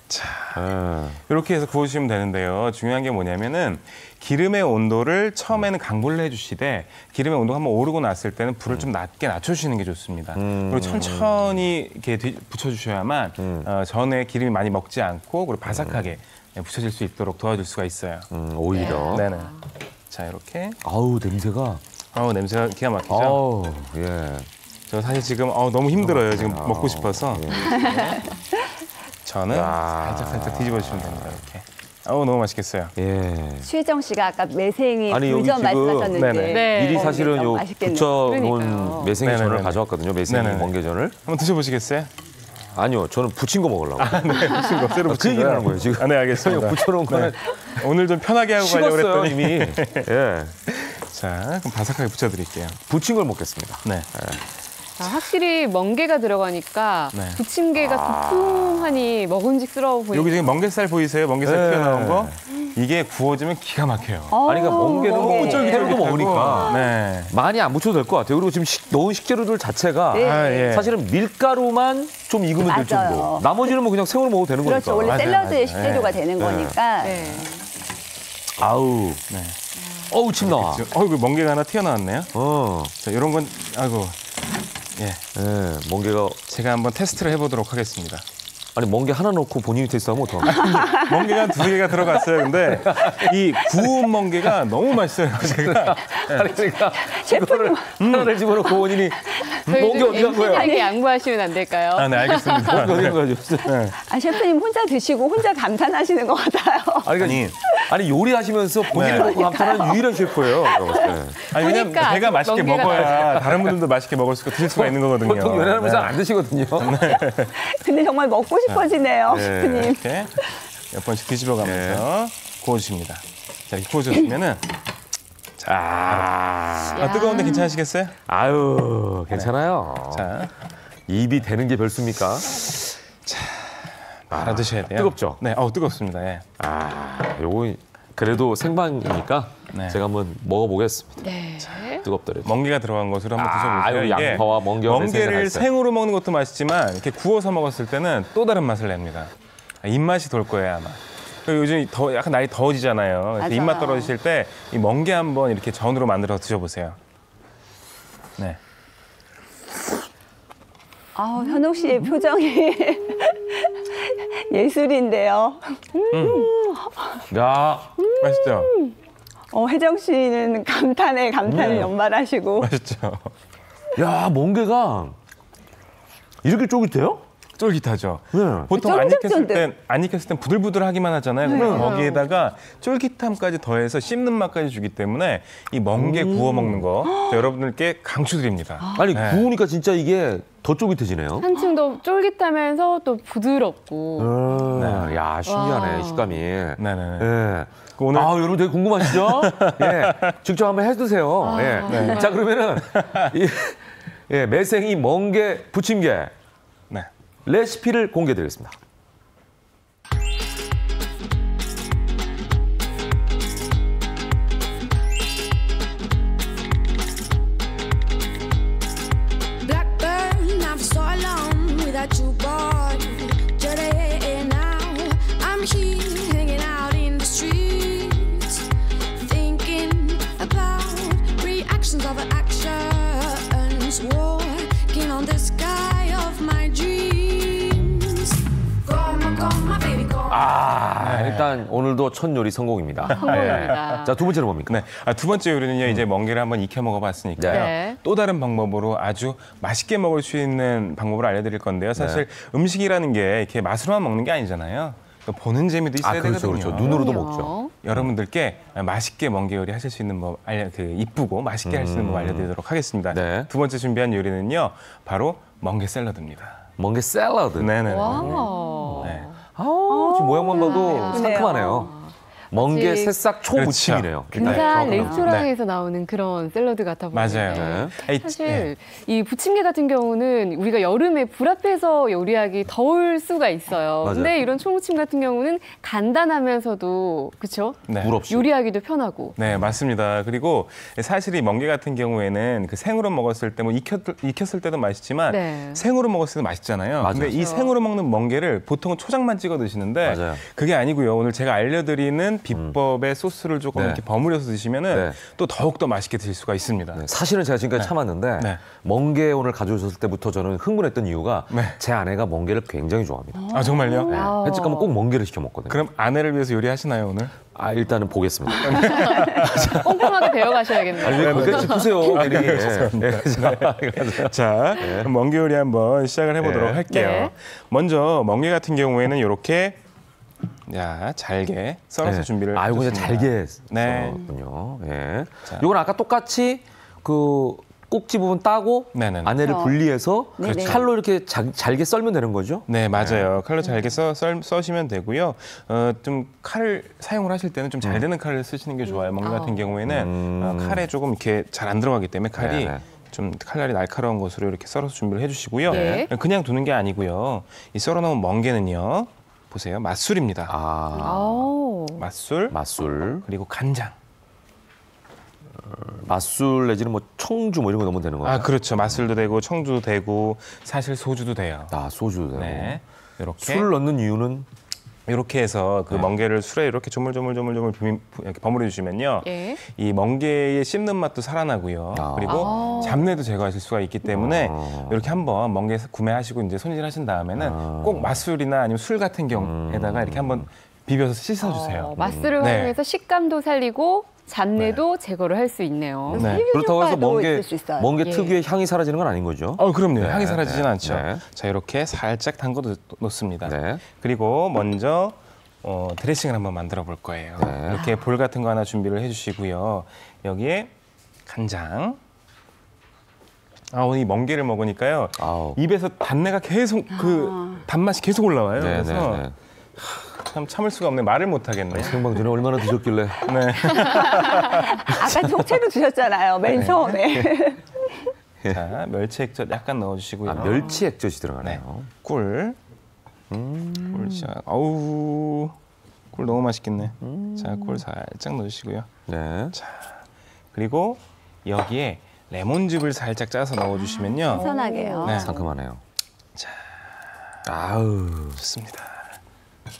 자, 예. 이렇게 해서 구워주시면 되는데요. 중요한 게 뭐냐면은 기름의 온도를 처음에는 강불로 해주시되 기름의 온도가 한번 오르고 났을 때는 불을 좀 낮게 낮춰주시는 게 좋습니다. 그리고 천천히 이렇게 붙여주셔야만 전에 기름이 많이 먹지 않고 그리고 바삭하게 붙여질 수 있도록 도와줄 수가 있어요. 오히려. 네네. 자, 이렇게. 아우 냄새가. 냄새가 기가 막히죠? 아우 예. 저 사실 지금 너무 힘들어요. 지금 먹고 싶어서. 저는 살짝 뒤집어 주시면 됩니다. 이렇게. 너무 맛있겠어요. 예. 최정 씨가 아까 매생이 아니, 여기 불전 지금- 말씀하셨는데 네네. 네. 미리 사실은 너무 요 맛있겠네요. 부쳐놓은 그러니까요. 매생이 전을 네네네. 가져왔거든요. 매생이 네네네. 멍게전을. 한번 드셔보시겠어요? 아니요, 저는 부친 거 먹으려고. 네, 부친 거, 새로 그 부친 얘기를 거요? 하는 거예요, 지금. 네, 알겠습니다. 붙여놓은 거는 오늘 좀 편하게 하고 가려고 식었어요, 그랬더니. 이미. 예. 자, 그럼 바삭하게 부쳐드릴게요. 부친 걸 먹겠습니다. 네. 확실히 멍게가 들어가니까 네. 부침개가 두툼하니 먹음직스러워 보이고. 여기 지금 멍게살 보이세요? 멍게살 네. 튀어나온 거? 이게 구워지면 기가 막혀요. 아니, 그러니까 멍게는 뭐 회로도 먹으니까 네. 많이 안 묻혀도 될 것 같아요. 그리고 지금 넣은 식재료들 자체가 네. 예. 사실은 밀가루만 좀 익으면 될 맞아요. 정도. 나머지는 뭐 그냥 생으로 먹어도 되는 그렇죠. 원래 거니까. 맞아요, 샐러드의 맞아요. 식재료가 네. 되는 거니까. 네. 아우, 네. 어우 침 나와. 이거 멍게가 하나 튀어나왔네요. 자, 이런 건, 예. 예, 멍게가 제가 한번 테스트를 해보도록 하겠습니다. 아니 멍게 하나 넣고 본인이 테스트하면 어떡합니까? 멍게가 한 2-3개가 들어갔어요. 근데 이 구운 멍게가 너무 맛있어요. 제가. 아니 그러니까 이거를 하나를 집어넣고 본인이 저희 멍게 좀 어디 간 거야? MC에게 양보하시면 안 될까요? 네, 알겠습니다. 멍게 어디 간 거야? 아, 셰프님 혼자 드시고 혼자 감탄하시는 것 같아요. 아니 요리하시면서 본인이 네. 먹고 감탄하는 유일한 셰프예요. 제가 봤을 때. 아니, 왜냐면 보니까 제가 맛있게 멍게가 먹어야 다른 분들도 맛있게 먹을 수 있고 드실 수가 있는 거거든요. 보통 연애하면 네. 잘 안 드시거든요. 근데 정말 먹고 싶어지네요, 네. 셰프님. 이렇게 몇 번씩 뒤집어가면서 구워주십니다. 자, 이렇게 구워주시면은 뜨거운데 괜찮으시겠어요? 아유 괜찮아요. 자, 입이 되는 게 별수입니까? 알아 드셔야 돼요. 뜨겁죠? 네, 뜨겁습니다. 예. 요거 그래도 생방이니까 네. 제가 한번 먹어보겠습니다. 네. 뜨겁더라도. 멍게가 들어간 것으로 한번 드셔보세요. 요 이게 양파와 멍게와 매생이가 다 멍게를 있어요. 생으로 먹는 것도 맛있지만 이렇게 구워서 먹었을 때는 또 다른 맛을 냅니다. 입맛이 돌 거예요 아마. 그리고 요즘 약간 날이 더워지잖아요. 그래서 맞아요. 입맛 떨어지실 때 이 멍게 한번 이렇게 전으로 만들어 드셔보세요. 네. 현옥 씨의 표정이 예술인데요. 야, 맛있죠? 혜정 씨는 감탄에 감탄을 연말하시고. 맛있죠? 야 멍게가 이렇게 쫄깃해요? 쫄깃하죠. 네. 보통 안 쫀득쫀득. 익혔을 땐 부들부들하기만 하잖아요. 근데 거기에다가 쫄깃함까지 더해서 씹는 맛까지 주기 때문에 이 멍게 구워 먹는 거 여러분들께 강추드립니다. 아니 네. 구우니까 진짜 이게 더 쫄깃해지네요. 한층 더 쫄깃하면서 또 부드럽고. 야 신기하네 와. 식감이. 네네네. 예. 오늘 여러분 되게 궁금하시죠? 예. 직접 한번 해드세요. 예. 네. 자 그러면은 예, 매생이 멍게 부침개 네. 레시피를 공개드리겠습니다. Blackburn, I've so long without you, boy. Today now, I'm here hanging out in the streets, thinking about reactions of actions, walking on the sky of my dreams. 일단 오늘도 첫 요리 성공입니다. 성공입니다. 자, 두 번째는 뭡니까? 네. 두 번째 요리는요. 이제 멍게를 한번 익혀 먹어봤으니까요. 네. 또 다른 방법으로 아주 맛있게 먹을 수 있는 방법을 알려드릴 건데요. 사실 음식이라는 게 이렇게 맛으로만 먹는 게 아니잖아요. 보는 재미도 있어야 그렇죠, 되거든요. 그렇죠. 눈으로도 그럼요. 먹죠. 여러분들께 맛있게 멍게 요리 하실 수 있는 법, 이쁘고 맛있게 할 수 있는 법 알려드리도록 하겠습니다. 네. 두 번째 준비한 요리는요. 바로 멍게 샐러드입니다. 멍게 샐러드. 네네. 와. 네. 지금 모양만 봐도 그러네요. 상큼하네요. 멍게 마치 새싹 초무침이네요. 근사한 네, 레스토랑에서 나오는 그런 샐러드 같아 보이는데 맞아요. 네. 사실 이 부침개 같은 경우는 우리가 여름에 불 앞에서 요리하기 더울 수가 있어요. 맞아요. 근데 이런 초무침 같은 경우는 간단하면서도 그렇죠? 네. 물 없이. 요리하기도 편하고. 네, 맞습니다. 그리고 사실 이 멍게 같은 경우에는 그 생으로 먹었을 때 뭐 익혔을 때도 맛있지만 네. 생으로 먹었을 때도 맛있잖아요. 맞아요. 근데 이 그렇죠. 생으로 먹는 멍게를 보통은 초장만 찍어 드시는데 맞아요. 그게 아니고요. 오늘 제가 알려드리는 비법의 소스를 조금 네. 이렇게 버무려서 드시면은 네. 또 더욱더 맛있게 드실 수가 있습니다. 네, 사실은 제가 지금까지 참았는데 네. 멍게 오늘 가져오셨을 때부터 저는 흥분했던 이유가 네. 제 아내가 멍게를 굉장히 좋아합니다. 아, 정말요? 네. 아. 횟집 가면 꼭 멍게를 시켜 먹거든요. 그럼 아내를 위해서 요리하시나요, 오늘? 일단은 보겠습니다. 꼼꼼하게 배워가셔야겠네요. 아니, 왜 그렇게 짚으세요? 자, 그럼 멍게 요리 한번 시작을 해보도록 네. 할게요. 네. 먼저 멍게 같은 경우에는 이렇게 잘게 썰어서 준비를 이거 그냥 해줬습니다. 잘게 네. 썰었군요. 예. 자. 이건 아까 똑같이 그 꼭지 부분 따고 네네네. 안에를 그렇죠. 분리해서 네네. 칼로 이렇게 잘게 썰면 되는 거죠? 네, 맞아요. 칼로 잘게 써시면 되고요. 좀 칼을 사용을 하실 때는 좀 잘 되는 칼을 쓰시는 게 좋아요. 멍게 같은 경우에는 칼에 조금 이렇게 잘 안 들어가기 때문에 칼이 네네. 좀 칼날이 날카로운 것으로 이렇게 썰어서 준비를 해주시고요. 네. 그냥 두는 게 아니고요. 이 썰어놓은 멍게는요. 보세요. 맛술입니다. 아우. 맛술 맛술. 그리고 간장. 맛술 내지는 뭐 청주 뭐 이런 거 넣으면 되는 거예요? 그렇죠. 맛술도 되고 청주도 되고 사실 소주도 돼요. 소주도 되고. 네. 이렇게 술을 넣는 이유는 이렇게 해서 그 멍게를 술에 이렇게 조물조물조물조물 이렇게 버무려 주시면요. 예. 이 멍게의 씹는 맛도 살아나고요. 그리고 잡내도 제거하실 수가 있기 때문에 이렇게 한번 멍게 구매하시고 이제 손질하신 다음에는 꼭 맛술이나 아니면 술 같은 경우에다가 이렇게 한번 비벼서 씻어주세요. 맛술을 네. 활용해서 식감도 살리고 잡내도 제거를 할 수 있네요. 네. 그렇다고 해서 효과도 멍게 있을 수 있어요. 멍게 예. 특유의 향이 사라지는 건 아닌 거죠? 그럼요. 네, 향이 사라지진 네, 않죠. 네. 자, 이렇게 살짝 담궈 놓습니다. 네. 그리고 먼저 드레싱을 한번 만들어 볼 거예요. 네. 이렇게 볼 같은 거 하나 준비를 해주시고요. 여기에 간장. 오늘 이 멍게를 먹으니까요. 입에서 단내가 계속 단맛이 계속 올라와요. 네, 그래서 네, 네. 참 참을 수가 없네. 말을 못 하겠네. 생방전에 얼마나 드셨길래? 네. 아까 통째로 드셨잖아요. 맨 처음에. 자, 멸치 액젓 약간 넣어주시고요. 멸치 액젓이 네. 들어가네요. 꿀. 꿀 자, 꿀 너무 맛있겠네. 자, 꿀 살짝 넣으시고요. 네. 자, 그리고 여기에 레몬즙을 살짝 짜서 넣어주시면요. 편하게요. 네. 상큼하네요. 자, 좋습니다.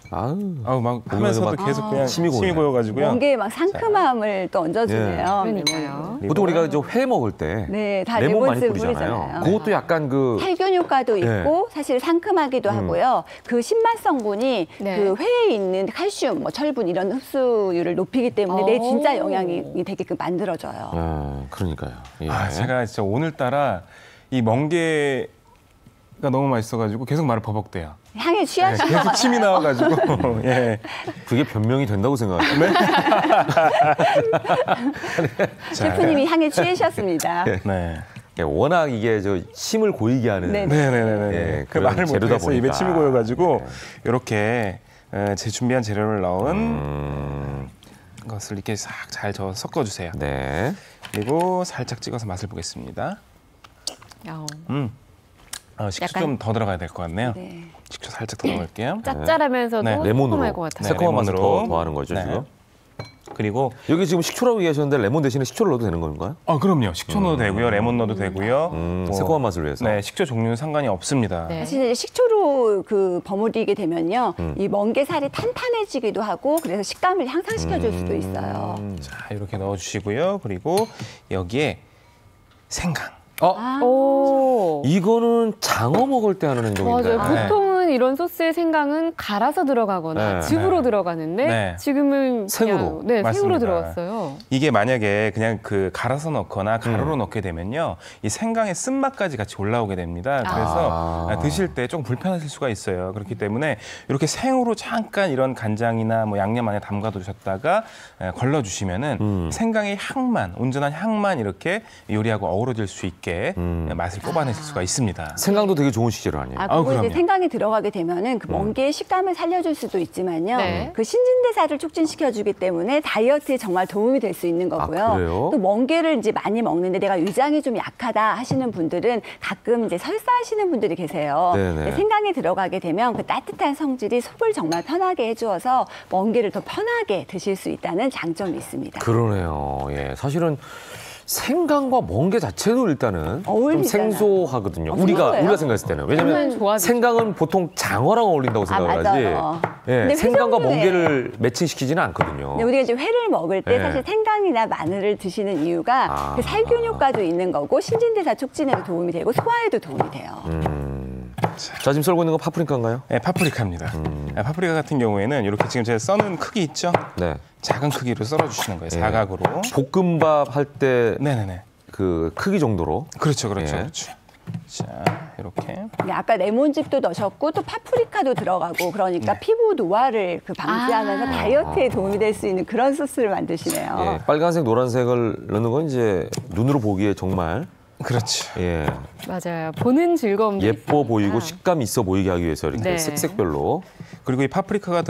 막 하면서도 계속 그냥 침이 침이 고여가지고요. 멍게에 막 상큼함을 또 얹어주네요. 그러니까요. 보통 우리가 회 먹을 때 네, 다 레몬 많이 레몬즙 뿌리잖아요. 뿌리잖아요. 그것도 약간 살균 효과도 네. 있고 사실 상큼하기도 하고요. 그 신맛 성분이 네. 그 회에 있는 칼슘, 뭐 철분 이런 흡수율을 높이기 때문에 내 진짜 영양이 되게끔 만들어져요. 그러니까요. 예. 제가 진짜 오늘따라 이 멍게가 너무 맛있어가지고 계속 말을 버벅대요. 향에 취하신 것 계속 같아요. 침이 나와가지고. 예. 그게 변명이 된다고 생각해요. 셰프님이 향에 취하셨습니다. 네. 예, 워낙 이게 침을 고이게 하는 네. 네네네. 예, 그 그런 말을 재료다 못해서 입에 보니까. 침이 고여가지고 이렇게 제 준비한 재료를 넣은 것을 이렇게 싹 잘 저어 섞어주세요. 네. 그리고 살짝 찍어서 맛을 보겠습니다. 식초 약간- 좀 더 들어가야 될 것 같네요. 네. 식초 살짝 더 넣을게요. 짭짤하면서도 네. 레몬으로 새콤할 것 같아요. 새콤한 맛을 레몬으로. 더하는 거죠 네. 지금. 그리고 여기 지금 식초라고 얘기하셨는데 레몬 대신에 식초를 넣어도 되는 건가요? 그럼요. 식초 넣어도 되고요. 레몬 넣어도 되고요. 뭐, 새콤한 맛을 위해서. 네, 식초 종류는 상관이 없습니다. 네. 사실 이제 식초로 그 버무리게 되면요, 이 멍게 살이 탄탄해지기도 하고 그래서 식감을 향상시켜줄 수도 있어요. 자, 이렇게 넣어주시고요. 그리고 여기에 생강. 오. 이거는 장어 먹을 때 하는 행동인데. 맞아요. 네. 보통은 예전에는 이런 소스에 생강은 갈아서 들어가거나 네. 즙으로 네. 들어가는데 네. 지금은 생으로. 그냥, 맞습니다. 생으로 들어갔어요. 이게 만약에 그냥 그 갈아서 넣거나 가루로 넣게 되면요, 이 생강의 쓴맛까지 같이 올라오게 됩니다. 그래서 드실 때 조금 불편하실 수가 있어요. 그렇기 때문에 이렇게 생으로 잠깐 이런 간장이나 뭐 양념 안에 담가 두셨다가 걸러주시면은 생강의 향만, 온전한 향만 이렇게 요리하고 어우러질 수 있게 맛을 뽑아내실 수가 있습니다. 생강도 되게 좋은 식재료 아니에요? 그리고 이제 그럼요. 생강이 들어가게 되면은 그 멍게의 식감을 살려줄 수도 있지만요. 네. 그 신진대사를 촉진시켜주기 때문에 다이어트에 정말 도움이 될 수 있는 거고요. 그래요? 또 멍게를 이제 많이 먹는데 내가 위장이 좀 약하다 하시는 분들은 가끔 이제 설사하시는 분들이 계세요. 네네. 생강이 들어가게 되면 그 따뜻한 성질이 속을 정말 편하게 해주어서 멍게를 더 편하게 드실 수 있다는 장점이 있습니다. 그러네요. 예, 사실은 생강과 멍게 자체도 일단은 좀 어울리잖아요. 생소하거든요. 우리가 생소해요? 생각했을 때는. 정말 왜냐면 좋아지죠. 생강은 보통 장어랑 어울린다고 생각을 하지. 맞아요. 예, 근데 생강과 회전류에- 멍게를 매칭시키지는 않거든요. 근데 우리가 이제 회를 먹을 때 네. 사실 생강이나 마늘을 드시는 이유가 그 살균 효과도 있는 거고 신진대사 촉진에도 도움이 되고 소화에도 도움이 돼요. 자, 지금 썰고 있는 건 파프리카인가요? 네, 파프리카입니다. 네, 파프리카 같은 경우에는 이렇게 지금 제가 써는 크기 있죠? 네. 작은 크기로 썰어주시는 거예요. 예. 사각으로. 볶음밥 할 때 네네네. 그 크기 정도로. 그렇죠, 그렇죠, 예. 그렇죠. 자, 이렇게. 근데 아까 레몬즙도 넣으셨고 또 파프리카도 들어가고 그러니까 네. 피부 노화를 그 방지하면서 다이어트에 도움이 될 수 있는 그런 소스를 만드시네요. 예, 빨간색, 노란색을 넣는 건 이제 눈으로 보기에 정말 그렇죠. 예, 맞아요. 보는 즐거움도 예뻐 보이고 있으니까. 식감이 있어 보이게 하기 위해서 이렇게 네. 색색별로. 그리고 이 파프리카가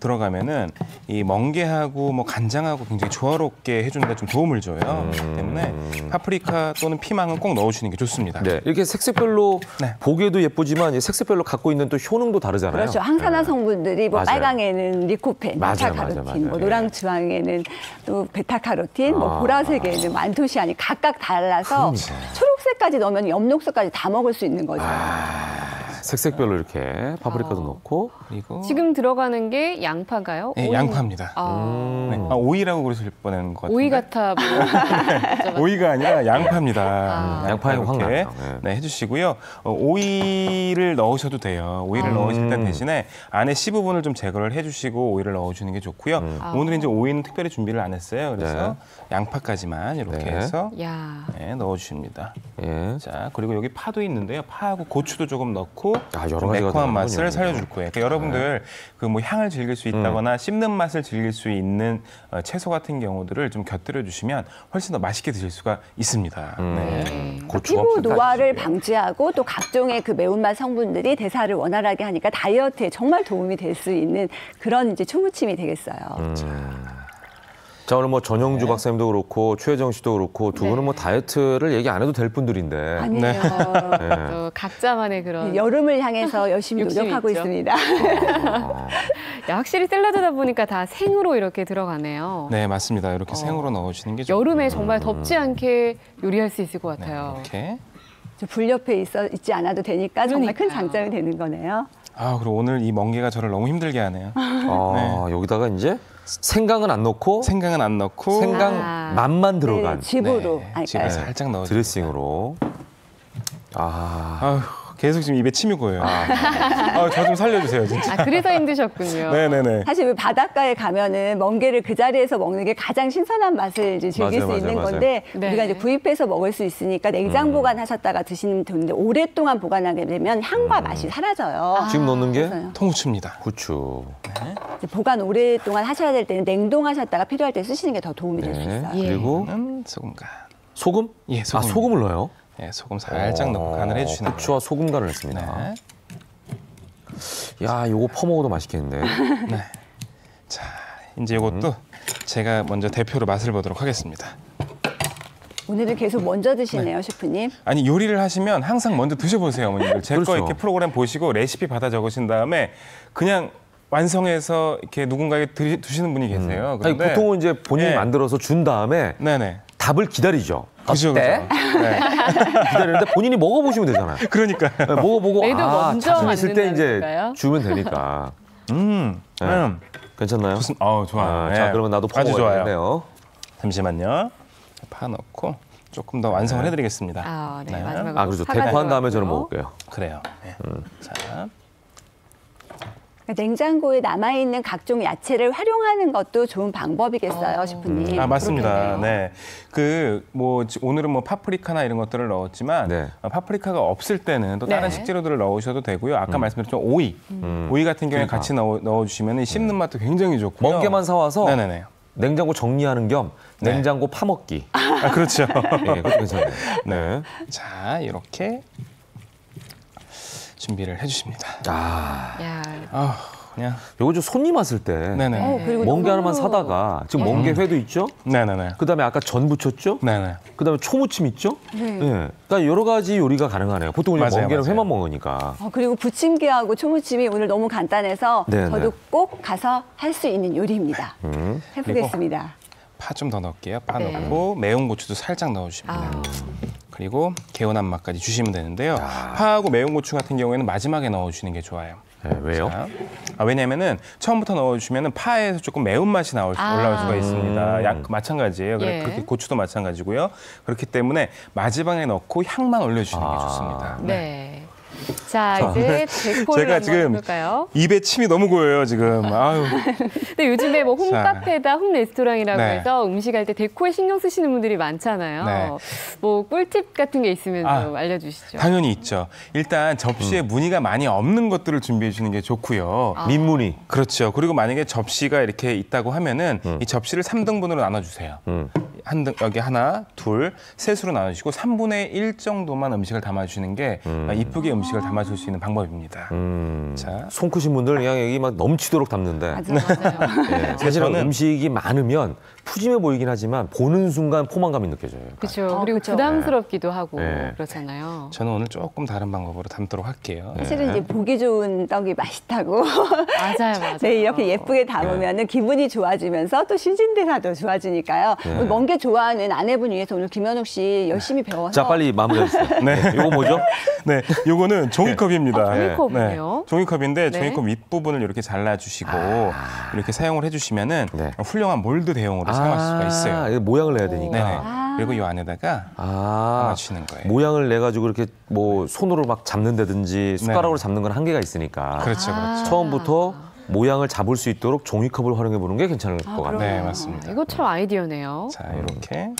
들어가면은 이 멍게하고 뭐 간장하고 굉장히 조화롭게 해주는데 좀 도움을 줘요. 그렇기 때문에 파프리카 또는 피망은 꼭 넣어주시는 게 좋습니다. 네, 이렇게 색색별로 네. 보기에도 예쁘지만 이 색색별로 갖고 있는 또 효능도 다르잖아요. 그렇죠. 항산화 성분들이 뭐 맞아요. 빨강에는 리코펜, 맞아요, 베타카로틴, 맞아요, 맞아요. 뭐 예. 노랑주황에는 또 베타카로틴, 뭐 보라색에는 안토시아닌 각각 달라서 초록색까지 넣으면 엽록색까지 다 먹을 수 있는 거죠. 색색별로 이렇게 파프리카도 넣고. 그리고 지금 들어가는 게 양파인가요? 네, 오이? 양파입니다. 아, 네. 오이라고 그러실 뻔한 것 같은데. 오이 같아 보여. 오이가 아니라 양파입니다. 양파에 확 이렇게 나요. 네. 네, 해주시고요. 오이를 넣으셔도 돼요. 오이를 넣으실 때 대신에 안에 씨 부분을 좀 제거를 해주시고 오이를 넣어주는 게 좋고요. 오늘 이제 오이는 특별히 준비를 안 했어요. 그래서 양파까지만 이렇게 네. 해서 야, 네, 넣어주십니다. 예. 자, 그리고 여기 파도 있는데요. 파하고 고추도 조금 넣고 여러 좀 가지가 매콤한 맛을 들어가는군요. 살려줄 거예요. 그러니까 여러분들 그 뭐 향을 즐길 수 있다거나 씹는 맛을 즐길 수 있는 채소 같은 경우들을 좀 곁들여 주시면 훨씬 더 맛있게 드실 수가 있습니다. 네. 고추가 피부 팍 노화를 따지시고요. 방지하고 또 각종의 그 매운맛 성분들이 대사를 원활하게 하니까 다이어트에 정말 도움이 될 수 있는 그런 이제 초무침이 되겠어요. 자, 오늘 뭐 전영주 박사님도 그렇고 최혜정 씨도 그렇고 두 분은 뭐 다이어트를 얘기 안 해도 될 분들인데. 아니에요. 또 각자만의 그런. 여름을 향해서 열심히 욕심이 노력하고 있죠. 있습니다. 야, 확실히 샐러드다 보니까 다 생으로 이렇게 들어가네요. 네, 맞습니다. 이렇게 생으로 넣어주시는 게 좋고요. 여름에 정말 덥지 않게 요리할 수 있을 것 네, 같아요. 이렇게. 불 옆에 있지 않아도 되니까 정말 큰 그러니까요. 장점이 되는 거네요. 아, 그리고 오늘 이 멍게가 저를 너무 힘들게 하네요. 여기다가 이제 생강은 안 넣고 생강은 안 넣고 생강 맛만 들어간 네, 즙으로. 네, 아니, 집에 그러니까 살짝 넣어 드레싱으로. 아휴, 계속 지금 입에 침이 고여요. 저 좀 살려주세요, 진짜. 아, 그래서 힘드셨군요. 네네네. 사실 왜 바닷가에 가면은 멍게를 그 자리에서 먹는 게 가장 신선한 맛을 이제 즐길 맞아요, 수 있는 맞아요, 건데 맞아요. 우리가 네. 이제 구입해서 먹을 수 있으니까 냉장 보관하셨다가 드시는 분들 오랫동안 보관하게 되면 향과 맛이 사라져요. 지금 넣는 게 그래서요. 통후추입니다. 후추. 이제 보관 오랫동안 하셔야 될 때는 냉동하셨다가 필요할 때 쓰시는 게 더 도움이 될 수 네. 있어요. 예. 그리고 소금 간. 소금? 예, 소금. 소금을 넣어요? 네, 소금 살짝 넣고 간을 해주시는 거예요. 후추와 소금 간을 했습니다. 네. 야, 요거 퍼먹어도 맛있겠는데. 네. 자, 이제 이것도 제가 먼저 대표로 맛을 보도록 하겠습니다. 오늘은 계속 먼저 드시네요, 셰프님. 아니, 요리를 하시면 항상 먼저 드셔보세요, 어머님들. 제 거 그렇죠. 이렇게 프로그램 보시고 레시피 받아 적으신 다음에 그냥 완성해서 이렇게 누군가에게 드시는 분이 계세요. 아니, 그런데 보통은 이제 본인이 네. 만들어서 준 다음에 네네. 답을 기다리죠. 그죠, 어때? 그죠. 네. 기다리는데 본인이 먹어보시면 되잖아요. 그러니까. 네, 먹어보고 매도 먼저 자신 있을 때 이제 만든다는 주면 되니까. 괜찮나요? 좋습니다. 좋아요. 네. 자, 그러면 나도 아주 좋아요. 퍼먹어야겠네요. 잠시만요. 파 넣고 조금 더 완성을 해드리겠습니다. 아, 네. 네. 마지막으로 그렇죠. 파가 대포한 다음에 저는 들어갔고요. 먹을게요. 그래요. 네. 자, 냉장고에 남아있는 각종 야채를 활용하는 것도 좋은 방법이겠어요, 셰프님. 맞습니다. 네. 오늘은 뭐 파프리카나 이런 것들을 넣었지만 네. 파프리카가 없을 때는 또 다른 네. 식재료들을 넣으셔도 되고요. 아까 말씀드렸던 오이. 오이 같은 경우에 그러니까. 같이 넣어주시면 씹는 맛도 굉장히 좋고요. 멍게만 사와서 네네네. 냉장고 정리하는 겸 네. 냉장고 파먹기. 그렇죠. 예, 그것도 괜찮네요. 네. 자, 이렇게 준비를 해주십니다. 야, 그냥. 요거 좀 손님 왔을 때 네네. 그리고 멍게 하나만 너무- 사다가 지금 멍게 회도 있죠? 네네네. 그다음에 아까 전 부쳤죠? 네네. 그다음에 초무침 있죠? 네. 예. 그러니까 여러 가지 요리가 가능하네요. 보통 우리 맞아요, 멍게는 맞아요. 회만 먹으니까. 그리고 부침개하고 초무침이 오늘 너무 간단해서 네, 저도 네. 꼭 가서 할 수 있는 요리입니다. 해보겠습니다. 파 좀 더 넣을게요. 파 네. 넣고 매운 고추도 살짝 넣어주십니다. 아, 그리고 개운한 맛까지 주시면 되는데요. 파하고 매운 고추 같은 경우에는 마지막에 넣어주시는 게 좋아요. 네, 왜요? 자, 왜냐면은 처음부터 넣어주시면 파에서 조금 매운맛이 올라올 수가 있습니다. 마찬가지예요. 예. 그렇게 고추도 마찬가지고요. 그렇기 때문에 마지막에 넣고 향만 올려주시는 게 좋습니다. 네. 자, 이제 데코를 제가 한번 지금 해볼까요? 입에 침이 너무 고여요, 지금. 아유. 근데 요즘에 뭐 홈카페다 홈레스토랑이라고 네. 해서 음식할 때 데코에 신경 쓰시는 분들이 많잖아요. 네. 뭐 꿀팁 같은 게 있으면 좀 알려주시죠. 당연히 있죠. 일단 접시에 무늬가 많이 없는 것들을 준비해 주는 게 좋고요. 민무늬. 그렇죠. 그리고 만약에 접시가 이렇게 있다고 하면은 이 접시를 3등분으로 나눠주세요. 여기 하나, 둘, 셋으로 나눠주시고 3분의 1 정도만 음식을 담아주시는 게 이쁘게 음식을 담아줄 수 있는 방법입니다. 자, 손 크신 분들 그냥 여기 막 넘치도록 담는데. 맞아요. 예, 사실은 저는- 음식이 많으면 푸짐해 보이긴 하지만 보는 순간 포만감이 느껴져요. 그렇죠. 그리고 그쵸. 부담스럽기도 하고 네. 그렇잖아요. 저는 오늘 조금 다른 방법으로 담도록 할게요. 사실은 이제 보기 좋은 떡이 맛있다고. 맞아요, 맞아요. 네, 이렇게 예쁘게 담으면 기분이 좋아지면서 또 신진대사도 좋아지니까요. 멍게 좋아하는 아내분 위해서 오늘 김현욱 씨 열심히 배워서. 자, 빨리 마무리해주세요. 네. 이거 뭐죠? 네, 요거는 종이컵입니다. 종이컵이에요? 종이컵인데 네. 종이컵 윗부분을 이렇게 잘라주시고 이렇게 사용을 해주시면은 네. 훌륭한 몰드 대용으로 사용하실 수가 있어요. 이거 모양을 내야 되니까. 네네. 그리고 이 안에다가 담아주시는 거예요. 모양을 내 가지고 이렇게 뭐 손으로 막 잡는다든지 숟가락으로 잡는 건 한계가 있으니까. 그렇죠, 그렇죠. 처음부터 모양을 잡을 수 있도록 종이컵을 활용해 보는 게 괜찮을 것 같아요. 네, 맞습니다. 이거 참 아이디어네요. 자, 이렇게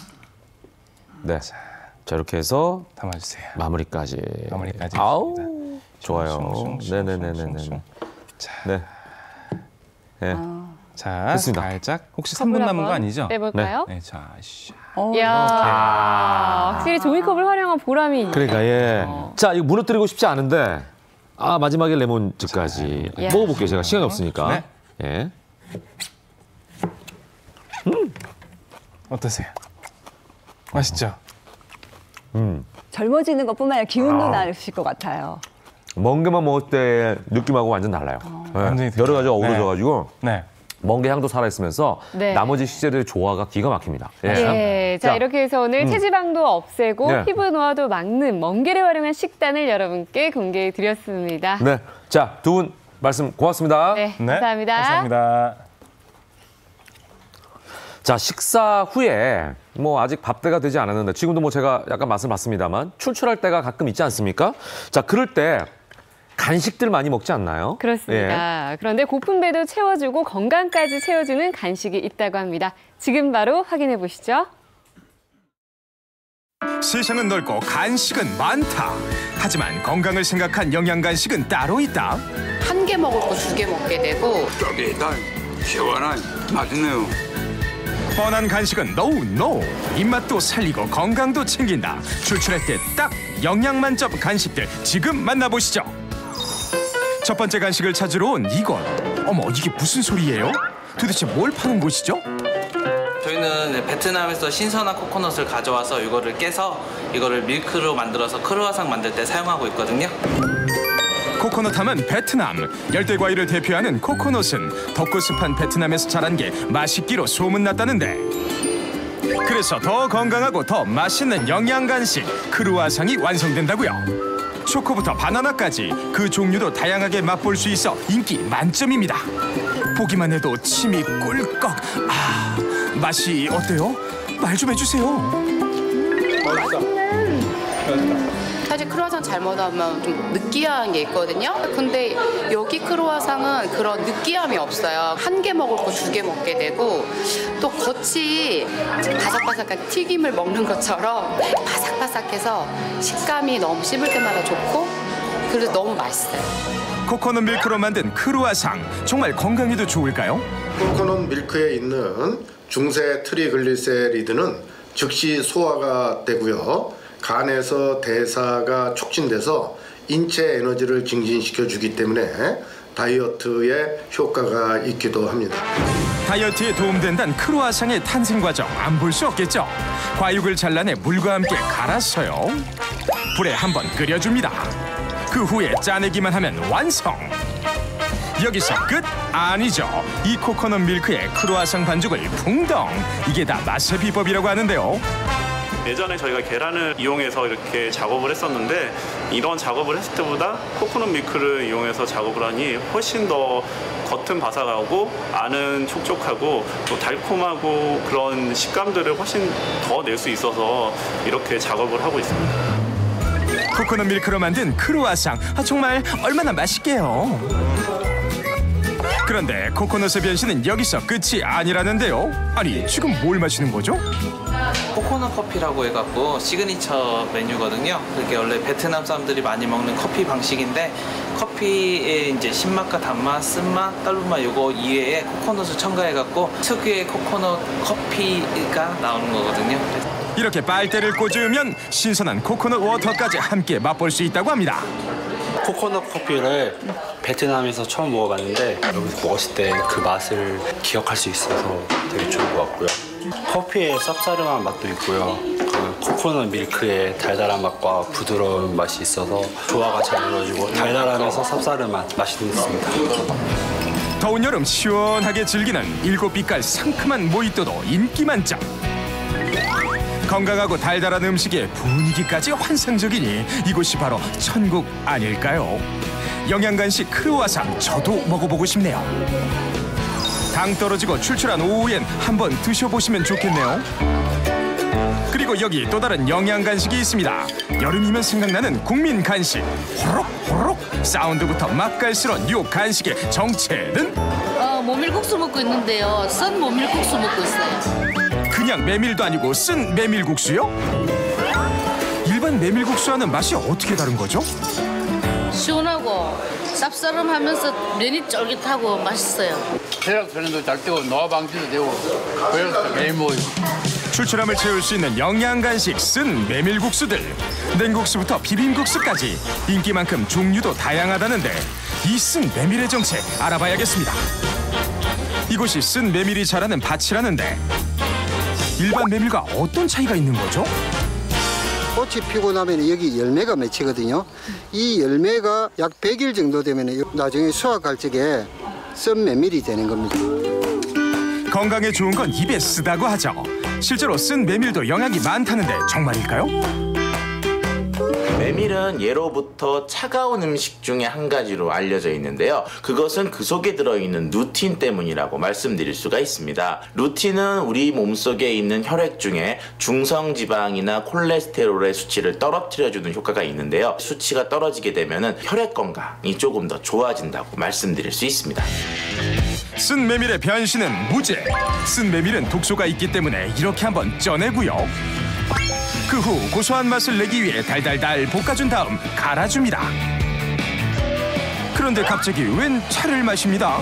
네. 자, 이렇게 해서 담아주세요. 마무리까지. 마무리까지 아우, 해줍니다. 좋아요. 슝슝슝슝. 네네네네. 자, 네. 네. 자, 됐습니다. 살짝 혹시 컵을 3분 남은 한번 거 아니죠? 빼볼까요? 네, 자, 샤. 이야, 확실히 종이컵을 활용한 보람이 있네요. 그러니까 예. 자, 이거 무너뜨리고 싶지 않은데 마지막에 레몬즙까지 야. 먹어볼게요. 제가 시간이 없으니까. 네. 예. 어떠세요? 맛있죠? 젊어지는 것뿐만 아니라 기운도 나실 것 같아요. 멍게만 먹을 때 느낌하고 완전 달라요. 예. 완전히 여러 가지가 달라요. 어우러져가지고 네. 멍게 향도 살아있으면서 네. 나머지 식재료의 조화가 기가 막힙니다. 예. 네, 자 이렇게 해서 오늘 체지방도 없애고 네. 피부 노화도 막는 멍게를 활용한 식단을 여러분께 공개해 드렸습니다. 네. 자, 두 분 말씀 고맙습니다. 네, 네. 감사합니다. 감사합니다. 자, 식사 후에 뭐 아직 밥때가 되지 않았는데 지금도 뭐 제가 약간 맛을 봤습니다만 출출할 때가 가끔 있지 않습니까? 자, 그럴 때 간식들 많이 먹지 않나요? 그렇습니다. 그런데 고픈 배도 채워주고 건강까지 채워주는 간식이 있다고 합니다. 지금 바로 확인해 보시죠. 세상은 넓고 간식은 많다. 하지만 건강을 생각한 영양 간식은 따로 있다. 한 개 먹을 거 2개 먹게 되고 쫄깃한 시원한 맛있네요. 뻔한 간식은 노. 입맛도 살리고 건강도 챙긴다. 출출할 때 딱 영양 만점 간식들 지금 만나보시죠. 첫 번째 간식을 찾으러 온 이곳. 어머, 이게 무슨 소리예요? 도대체 뭘 파는 곳이죠? 저희는 베트남에서 신선한 코코넛을 가져와서 이거를 깨서 이거를 밀크로 만들어서 크루아상 만들 때 사용하고 있거든요. 코코넛 하면 베트남. 열대 과일을 대표하는 코코넛은 덥고 습한 베트남에서 자란 게 맛있기로 소문났다는데, 그래서 더 건강하고 더 맛있는 영양 간식 크루아상이 완성된다고요. 초코부터 바나나까지 그 종류도 다양하게 맛볼 수 있어 인기 만점입니다. 보기만 해도 침이 꿀꺽. 맛이 어때요? 말 좀 해주세요. 사실 크루아상 잘못하면 좀 느끼한 게 있거든요. 근데 여기 크루아상은 그런 느끼함이 없어요. 한 개 먹을 거 2개 먹게 되고 또 겉이 바삭바삭한 튀김을 먹는 것처럼 바삭바삭해서 식감이 너무 씹을 때마다 좋고 그래서 너무 맛있어요. 코코넛 밀크로 만든 크루아상 정말 건강에도 좋을까요? 코코넛 밀크에 있는 중세 트리글리세리드는 즉시 소화가 되고요. 간에서 대사가 촉진돼서 인체 에너지를 증진시켜 주기 때문에 다이어트에 효과가 있기도 합니다. 다이어트에 도움된다는 크루아상의 탄생 과정 안 볼 수 없겠죠? 과육을 잘라내 물과 함께 갈았어요. 불에 한번 끓여줍니다. 그 후에 짜내기만 하면 완성. 여기서 끝? 아니죠. 이 코코넛 밀크에 크루아상 반죽을 풍덩. 이게 다 맛의 비법이라고 하는데요. 예전에 저희가 계란을 이용해서 이렇게 작업을 했었는데 이런 작업을 했을 때보다 코코넛 밀크를 이용해서 작업을 하니 훨씬 더 겉은 바삭하고 안은 촉촉하고 또 달콤하고 그런 식감들을 훨씬 더 낼 수 있어서 이렇게 작업을 하고 있습니다. 코코넛 밀크로 만든 크루아상 정말 얼마나 맛있게요. 그런데 코코넛의 변신은 여기서 끝이 아니라는데요. 아니 지금 뭘 마시는 거죠? 코코넛 커피라고 해갖고 시그니처 메뉴거든요. 그게 원래 베트남 사람들이 많이 먹는 커피 방식인데 커피의 이제 신맛과 단맛, 쓴맛, 딸분맛 이거 이외에 코코넛을 첨가해갖고 특유의 코코넛 커피가 나오는 거거든요. 이렇게 빨대를 꽂으면 신선한 코코넛 워터까지 함께 맛볼 수 있다고 합니다. 코코넛 커피를 베트남에서 처음 먹어봤는데 여기서 먹었을 때 그 맛을 기억할 수 있어서 되게 좋은 것 같고요. 커피의 쌉싸름한 맛도 있고요. 그 코코넛 밀크의 달달한 맛과 부드러운 맛이 있어서 조화가 잘 이루어지고 달달하면서 쌉싸름한 맛이 있습니다. 더운 여름 시원하게 즐기는 7빛깔 상큼한 모히또도 인기 만점. 건강하고 달달한 음식에 분위기까지 환상적이니 이곳이 바로 천국 아닐까요? 영양간식 크루아상 저도 먹어보고 싶네요. 당 떨어지고 출출한 오후엔 한번 드셔보시면 좋겠네요. 그리고 여기 또 다른 영양간식이 있습니다. 여름이면 생각나는 국민 간식. 호록 호록 사운드부터 맛깔스러운 이 간식의 정체는? 모밀국수 먹고 있는데요. 썬 모밀국수 먹고 있어요. 그냥 메밀도 아니고 쓴 메밀국수요? 일반 메밀국수와는 맛이 어떻게 다른 거죠? 시원하고 쌉싸름하면서 면이 쫄깃하고 맛있어요. 혈액순환도 잘 되고 노화 방지도 되고 그래서 매일 먹어요. 출출함을 채울 수 있는 영양간식 쓴 메밀국수들. 냉국수부터 비빔국수까지 인기만큼 종류도 다양하다는데 이 쓴 메밀의 정체 알아봐야겠습니다. 이곳이 쓴 메밀이 자라는 밭이라는데 일반 메밀과 어떤 차이가 있는 거죠? 꽃이 피고 나면 여기 열매가 맺히거든요. 이 열매가 약 100일 정도 되면 나중에 수확할 적에 쓴 메밀이 되는 겁니다. 건강에 좋은 건 입에 쓰다고 하죠. 실제로 쓴 메밀도 영양이 많다는데 정말일까요? 메밀은 예로부터 차가운 음식 중에 한 가지로 알려져 있는데요. 그것은 그 속에 들어있는 루틴 때문이라고 말씀드릴 수가 있습니다. 루틴은 우리 몸속에 있는 혈액 중에 중성지방이나 콜레스테롤의 수치를 떨어뜨려주는 효과가 있는데요. 수치가 떨어지게 되면 혈액 건강이 조금 더 좋아진다고 말씀드릴 수 있습니다. 쓴 메밀의 변신은 무죄. 쓴 메밀은 독소가 있기 때문에 이렇게 한번 쪄내고요. 그 후 고소한 맛을 내기 위해 달달달 볶아준 다음 갈아줍니다. 그런데 갑자기 웬 차를 마십니다.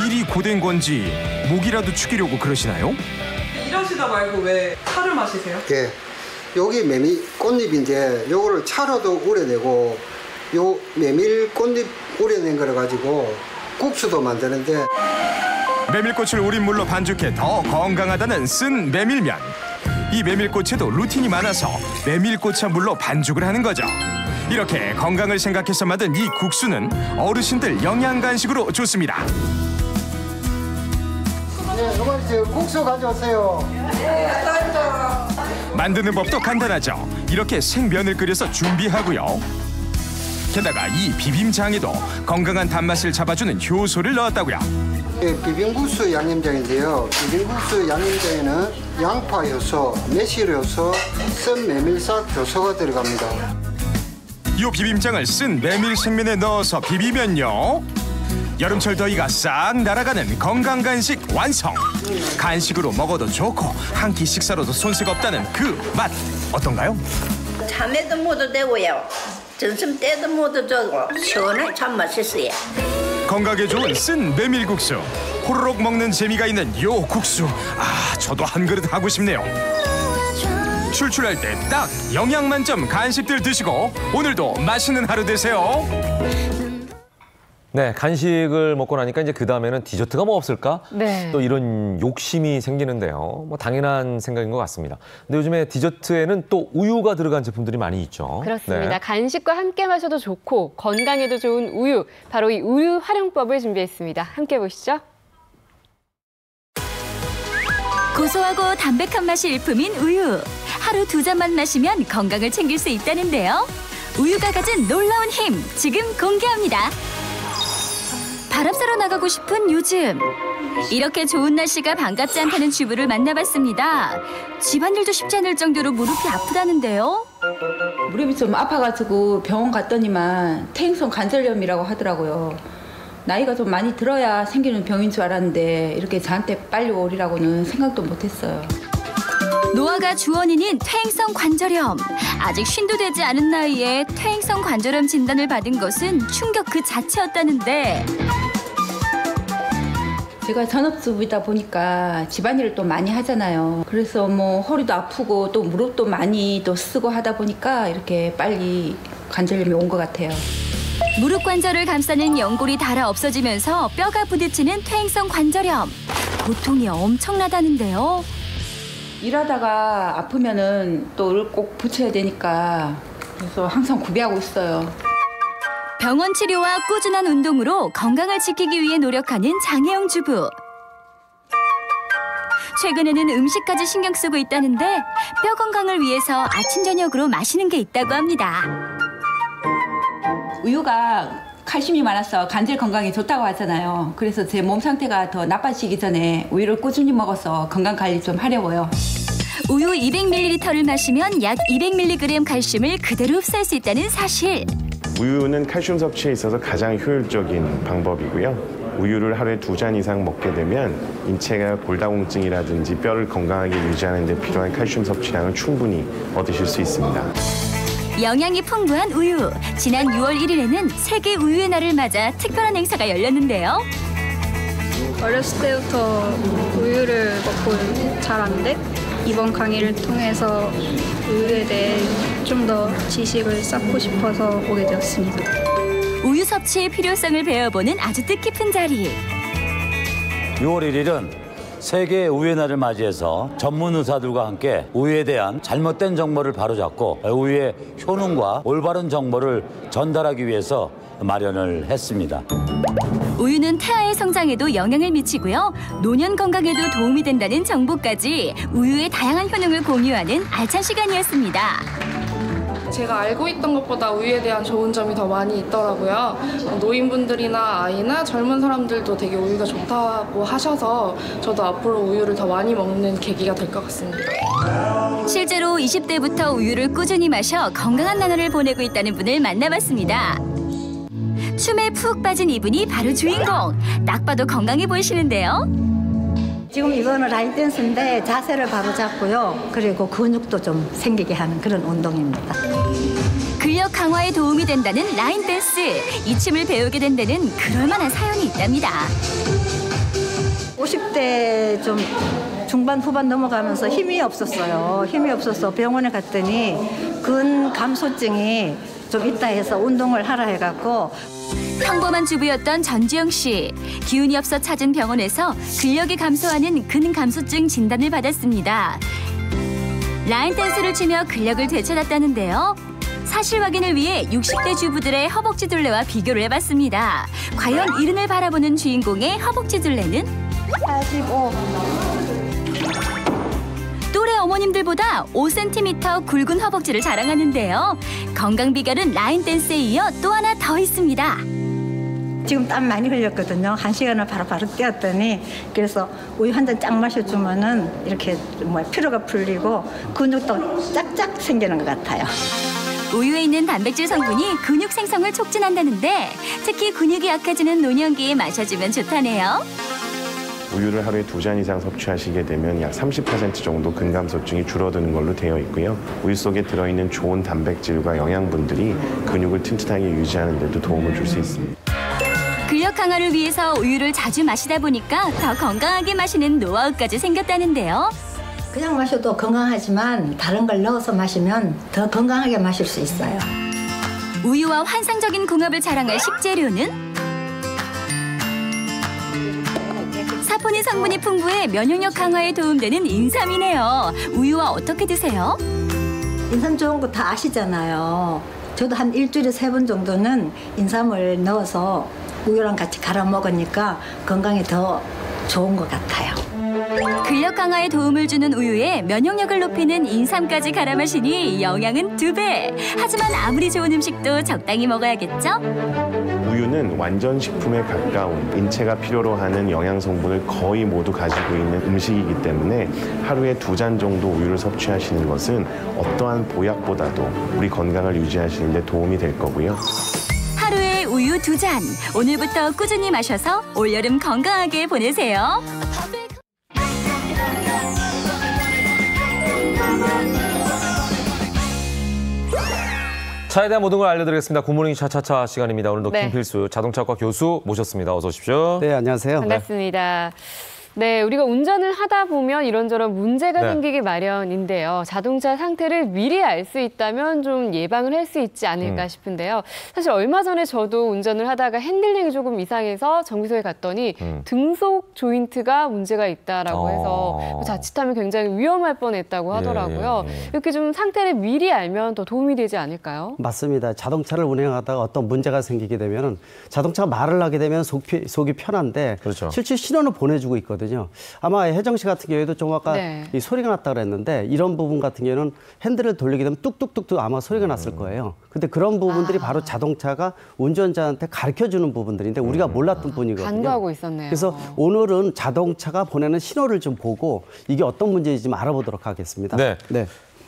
일이 고된 건지 목이라도 축이려고 그러시나요? 이러시다 말고 왜 차를 마시세요? 예, 여기 메밀 꽃잎인데 요거를 차로도 우려내고 요 메밀 꽃잎 우려낸 거를 가지고 국수도 만드는데 메밀꽃을 우린 물로 반죽해 더 건강하다는 쓴 메밀면. 이 메밀꽃에도 루틴이 많아서 메밀꽃차 물로 반죽을 하는 거죠. 이렇게 건강을 생각해서 만든 이 국수는 어르신들 영양간식으로 좋습니다. 네, 어머니 저 국수 가져오세요. 만드는 법도 간단하죠. 이렇게 생면을 끓여서 준비하고요. 게다가 이 비빔장에도 건강한 단맛을 잡아주는 효소를 넣었다고요. 네, 비빔국수 양념장인데요. 비빔국수 양념장에는 양파 효소, 매실 효소, 썬 메밀싹 효소가 들어갑니다. 이 비빔장을 쓴 메밀 생면에 넣어서 비비면요, 여름철 더위가 싹 날아가는 건강 간식 완성. 간식으로 먹어도 좋고 한 끼 식사로도 손색 없다는 그 맛 어떤가요? 참외도 먹어도 되고요, 전심 때도 먹어도 되고 시원하게 참 맛있어요. 건강에 좋은 쓴 메밀국수, 호로록 먹는 재미가 있는 요 국수, 저도 한 그릇 하고 싶네요. 출출할 때 딱 영양 만점 간식들 드시고 오늘도 맛있는 하루 되세요. 네, 간식을 먹고 나니까 이제 그 다음에는 디저트가 뭐 없을까? 네. 또 이런 욕심이 생기는데요. 뭐 당연한 생각인 것 같습니다. 근데 요즘에 디저트에는 또 우유가 들어간 제품들이 많이 있죠. 그렇습니다. 네. 간식과 함께 마셔도 좋고 건강에도 좋은 우유. 바로 이 우유 활용법을 준비했습니다. 함께 보시죠. 고소하고 담백한 맛이 일품인 우유. 하루 2잔만 마시면 건강을 챙길 수 있다는데요. 우유가 가진 놀라운 힘, 지금 공개합니다. 바람 쐬러 나가고 싶은 요즘. 이렇게 좋은 날씨가 반갑지 않다는 주부를 만나봤습니다. 집안일도 쉽지 않을 정도로 무릎이 아프다는데요. 무릎이 좀 아파가지고 병원 갔더니만 퇴행성 관절염이라고 하더라고요. 나이가 좀 많이 들어야 생기는 병인 줄 알았는데 이렇게 저한테 빨리 오리라고는 생각도 못했어요. 노화가 주원인인 퇴행성 관절염. 아직 쉰도 되지 않은 나이에 퇴행성 관절염 진단을 받은 것은 충격 그 자체였다는데. 제가 전업주부이다 보니까 집안일을 또 많이 하잖아요. 그래서 뭐 허리도 아프고 또 무릎도 많이 또 쓰고 하다 보니까 이렇게 빨리 관절염이 온 것 같아요. 무릎 관절을 감싸는 연골이 닳아 없어지면서 뼈가 부딪히는 퇴행성 관절염. 고통이 엄청나다는데요. 일하다가 아프면은 또 을 꼭 붙여야 되니까 그래서 항상 구비하고 있어요. 병원 치료와 꾸준한 운동으로 건강을 지키기 위해 노력하는 장혜영 주부. 최근에는 음식까지 신경 쓰고 있다는데 뼈 건강을 위해서 아침 저녁으로 마시는 게 있다고 합니다. 우유가 칼슘이 많아서 관절 건강에 좋다고 하잖아요. 그래서 제 몸 상태가 더 나빠지기 전에 우유를 꾸준히 먹어서 건강 관리 좀 하려고요. 우유 200ml를 마시면 약 200mg 칼슘을 그대로 흡수할 수 있다는 사실. 우유는 칼슘 섭취에 있어서 가장 효율적인 방법이고요. 우유를 하루에 2잔 이상 먹게 되면 인체가 골다공증이라든지 뼈를 건강하게 유지하는 데 필요한 칼슘 섭취량을 충분히 얻으실 수 있습니다. 영양이 풍부한 우유. 지난 6월 1일에는 세계 우유의 날을 맞아 특별한 행사가 열렸는데요. 어렸을 때부터 우유를 먹고 자랐는데 이번 강의를 통해서 우유에 대해 좀 더 지식을 쌓고 싶어서 오게 되었습니다. 우유 섭취의 필요성을 배워보는 아주 뜻깊은 자리. 6월 1일은 세계 우유의 날을 맞이해서 전문 의사들과 함께 우유에 대한 잘못된 정보를 바로잡고 우유의 효능과 올바른 정보를 전달하기 위해서 마련을 했습니다. 우유는 태아의 성장에도 영향을 미치고요. 노년 건강에도 도움이 된다는 정보까지 우유의 다양한 효능을 공유하는 알찬 시간이었습니다. 제가 알고 있던 것보다 우유에 대한 좋은 점이 더 많이 있더라고요. 노인분들이나 아이나 젊은 사람들도 되게 우유가 좋다고 하셔서 저도 앞으로 우유를 더 많이 먹는 계기가 될 것 같습니다. 실제로 20대부터 우유를 꾸준히 마셔 건강한 나날을 보내고 있다는 분을 만나봤습니다. 춤에 푹 빠진 이분이 바로 주인공. 딱 봐도 건강해 보이시는데요. 지금 이거는 라인 댄스인데 자세를 바로 잡고요. 그리고 근육도 좀 생기게 하는 그런 운동입니다. 근력 강화에 도움이 된다는 라인 댄스. 이 춤을 배우게 된 데는 그럴만한 사연이 있답니다. 50대 좀 중반 후반 넘어가면서 힘이 없었어요. 힘이 없어서 병원에 갔더니 근감소증이 좀 있다 해서 운동을 하라 해갖고 평범한 주부였던 전지영 씨. 기운이 없어 찾은 병원에서 근력이 감소하는 근감소증 진단을 받았습니다. 라인 댄스를 추며 근력을 되찾았다는데요. 사실 확인을 위해 60대 주부들의 허벅지 둘레와 비교를 해봤습니다. 과연 이른을 바라보는 주인공의 허벅지 둘레는? 45. 또래 어머님들보다 5cm 굵은 허벅지를 자랑하는데요. 건강 비결은 라인 댄스에 이어 또 하나 더 있습니다. 지금 땀 많이 흘렸거든요. 1시간을 바로 뛰었더니 그래서 우유 한 잔 쫙 마셔주면은 이렇게 피로가 풀리고 근육도 쫙쫙 생기는 것 같아요. 우유에 있는 단백질 성분이 근육 생성을 촉진한다는데 특히 근육이 약해지는 노년기에 마셔주면 좋다네요. 우유를 하루에 2잔 이상 섭취하시게 되면 약 30% 정도 근감소증이 줄어드는 걸로 되어 있고요. 우유 속에 들어있는 좋은 단백질과 영양분들이 근육을 튼튼하게 유지하는 데도 도움을 줄 수 있습니다. 근력 강화를 위해서 우유를 자주 마시다 보니까 더 건강하게 마시는 노하우까지 생겼다는데요. 그냥 마셔도 건강하지만 다른 걸 넣어서 마시면 더 건강하게 마실 수 있어요. 우유와 환상적인 궁합을 자랑할 식재료는 사포닌 성분이 풍부해 면역력 강화에 도움되는 인삼이네요. 우유와 어떻게 드세요? 인삼 좋은 거 다 아시잖아요. 저도 한 일주일에 3번 정도는 인삼을 넣어서 우유랑 같이 갈아 먹으니까 건강에 더 좋은 것 같아요. 근력 강화에 도움을 주는 우유에 면역력을 높이는 인삼까지 갈아 마시니 영양은 2배. 하지만 아무리 좋은 음식도 적당히 먹어야겠죠? 우유는 완전 식품에 가까운 인체가 필요로 하는 영양 성분을 거의 모두 가지고 있는 음식이기 때문에 하루에 2잔 정도 우유를 섭취하시는 것은 어떠한 보약보다도 우리 건강을 유지하시는 데 도움이 될 거고요. 하루에 우유 2잔. 오늘부터 꾸준히 마셔서 올여름 건강하게 보내세요. 차에 대한 모든 걸 알려드리겠습니다. 굿모닝 차차차 시간입니다. 오늘도 김필수 자동차과 교수 모셨습니다. 어서 오십시오. 네, 안녕하세요. 반갑습니다. 네, 우리가 운전을 하다 보면 이런저런 문제가 생기기 마련인데요. 자동차 상태를 미리 알 수 있다면 좀 예방을 할 수 있지 않을까 싶은데요. 사실 얼마 전에 저도 운전을 하다가 핸들링이 조금 이상해서 정비소에 갔더니 등속 조인트가 문제가 있다라고 해서 자칫하면 굉장히 위험할 뻔했다고 하더라고요. 이렇게 좀 상태를 미리 알면 더 도움이 되지 않을까요? 맞습니다. 자동차를 운행하다가 어떤 문제가 생기게 되면 자동차가 말을 하게 되면 속이 편한데 실제 신호는 보내주고 있거든요. 아마 혜정 씨 같은 경우에도 좀 아까 이 소리가 났다 그랬는데 이런 부분 같은 경우에는 핸들을 돌리게 되면 뚝뚝뚝뚝 아마 소리가 났을 거예요. 근데 그런 부분들이 바로 자동차가 운전자한테 가르쳐주는 부분들인데 우리가 몰랐던 부분이거든요. 간과하고 있었네요. 그래서 오늘은 자동차가 보내는 신호를 좀 보고 이게 어떤 문제인지 좀 알아보도록 하겠습니다. 네.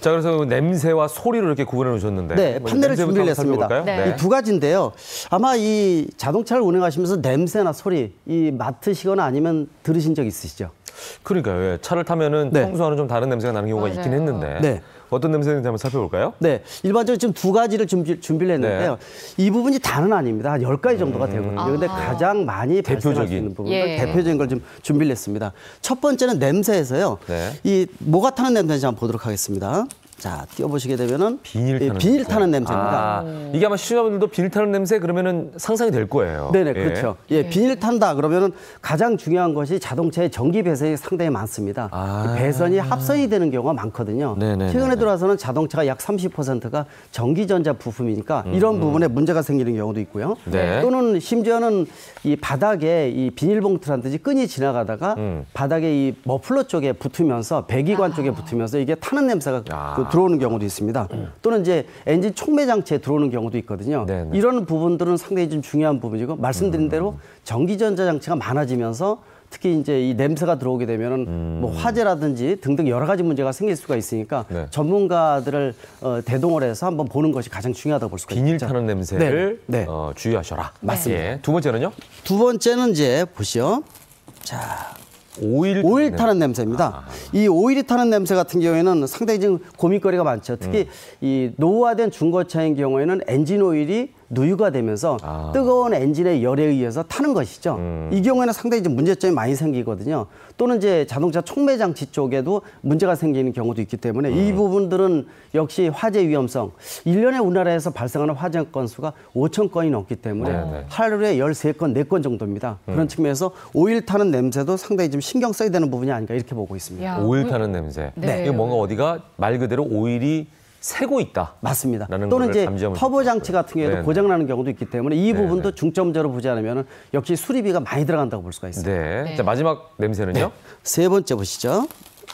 자, 그래서 냄새와 소리를 이렇게 구분해 놓으셨는데. 네, 판넬을 준비를 했습니다. 이 2가지인데요. 아마 이 자동차를 운행하시면서 냄새나 소리 이 맡으시거나 아니면 들으신 적 있으시죠? 그러니까요. 차를 타면은 평소와는 좀 다른 냄새가 나는 경우가 있긴 했는데. 어떤 냄새인지 한번 살펴볼까요? 네, 일반적으로 지금 2가지를 준비를 했는데요. 이 부분이 다는 아닙니다. 한 10가지 정도가 되거든요. 근데 가장 많이 발생할 수 있는 부분들, 대표적인 걸 좀 준비를 했습니다. 첫 번째는 냄새에서요. 이 뭐가 타는 냄새인지 한번 보도록 하겠습니다. 자, 띄워보시게 되면은 비닐 타는 냄새입니다. 이게 아마 시청자분들도 비닐 타는 냄새 그러면은 상상이 될 거예요. 네네, 그렇죠. 비닐 탄다 그러면은 가장 중요한 것이 자동차의 전기 배선이 상당히 많습니다. 배선이 합선이 되는 경우가 많거든요. 최근에 들어와서는 자동차가 약 30%가 전기전자 부품이니까 이런 부분에 문제가 생기는 경우도 있고요. 또는 심지어는 이 바닥에 이 비닐봉투라든지 끈이 지나가다가 바닥에 이 머플러 쪽에 붙으면서 배기관 쪽에 붙으면서 이게 타는 냄새가 들어오는 경우도 있습니다. 또는 이제 엔진 촉매 장치에 들어오는 경우도 있거든요. 이런 부분들은 상당히 좀 중요한 부분이고 말씀드린 대로 전기전자 장치가 많아지면서 특히 이제 이 냄새가 들어오게 되면은 뭐 화재라든지 등등 여러 가지 문제가 생길 수가 있으니까 전문가들을 대동을 해서 한번 보는 것이 가장 중요하다고 볼 수가 있죠. 비닐 타는 냄새를 주의하셔라. 맞습니다. 두 번째는요? 두 번째는 이제 보시죠. 자. 오일 타는 냄새입니다. 이 오일이 타는 냄새 같은 경우에는 상당히 지금 고민거리가 많죠. 특히 이 노후화된 중고차인 경우에는 엔진 오일이 누유가 되면서 뜨거운 엔진의 열에 의해서 타는 것이죠. 이 경우에는 상당히 좀 문제점이 많이 생기거든요. 또는 이제 자동차 촉매 장치 쪽에도 문제가 생기는 경우도 있기 때문에 이 부분들은 역시 화재 위험성. 1년에 우리나라에서 발생하는 화재 건수가 5천 건이 넘기 때문에 하루에 13건, 4건 정도입니다. 그런 측면에서 오일 타는 냄새도 상당히 좀 신경 써야 되는 부분이 아닌가 이렇게 보고 있습니다. 오일 타는 냄새. 이게 뭔가 어디가 말 그대로 오일이 새고 있다. 맞습니다. 또는 이제 터보 장치 같은 경우에도 고장나는 경우도 있기 때문에 이 부분도 중점적으로 보지 않으면 역시 수리비가 많이 들어간다고 볼 수가 있습니다. 자, 마지막 냄새는요? 세 번째 보시죠.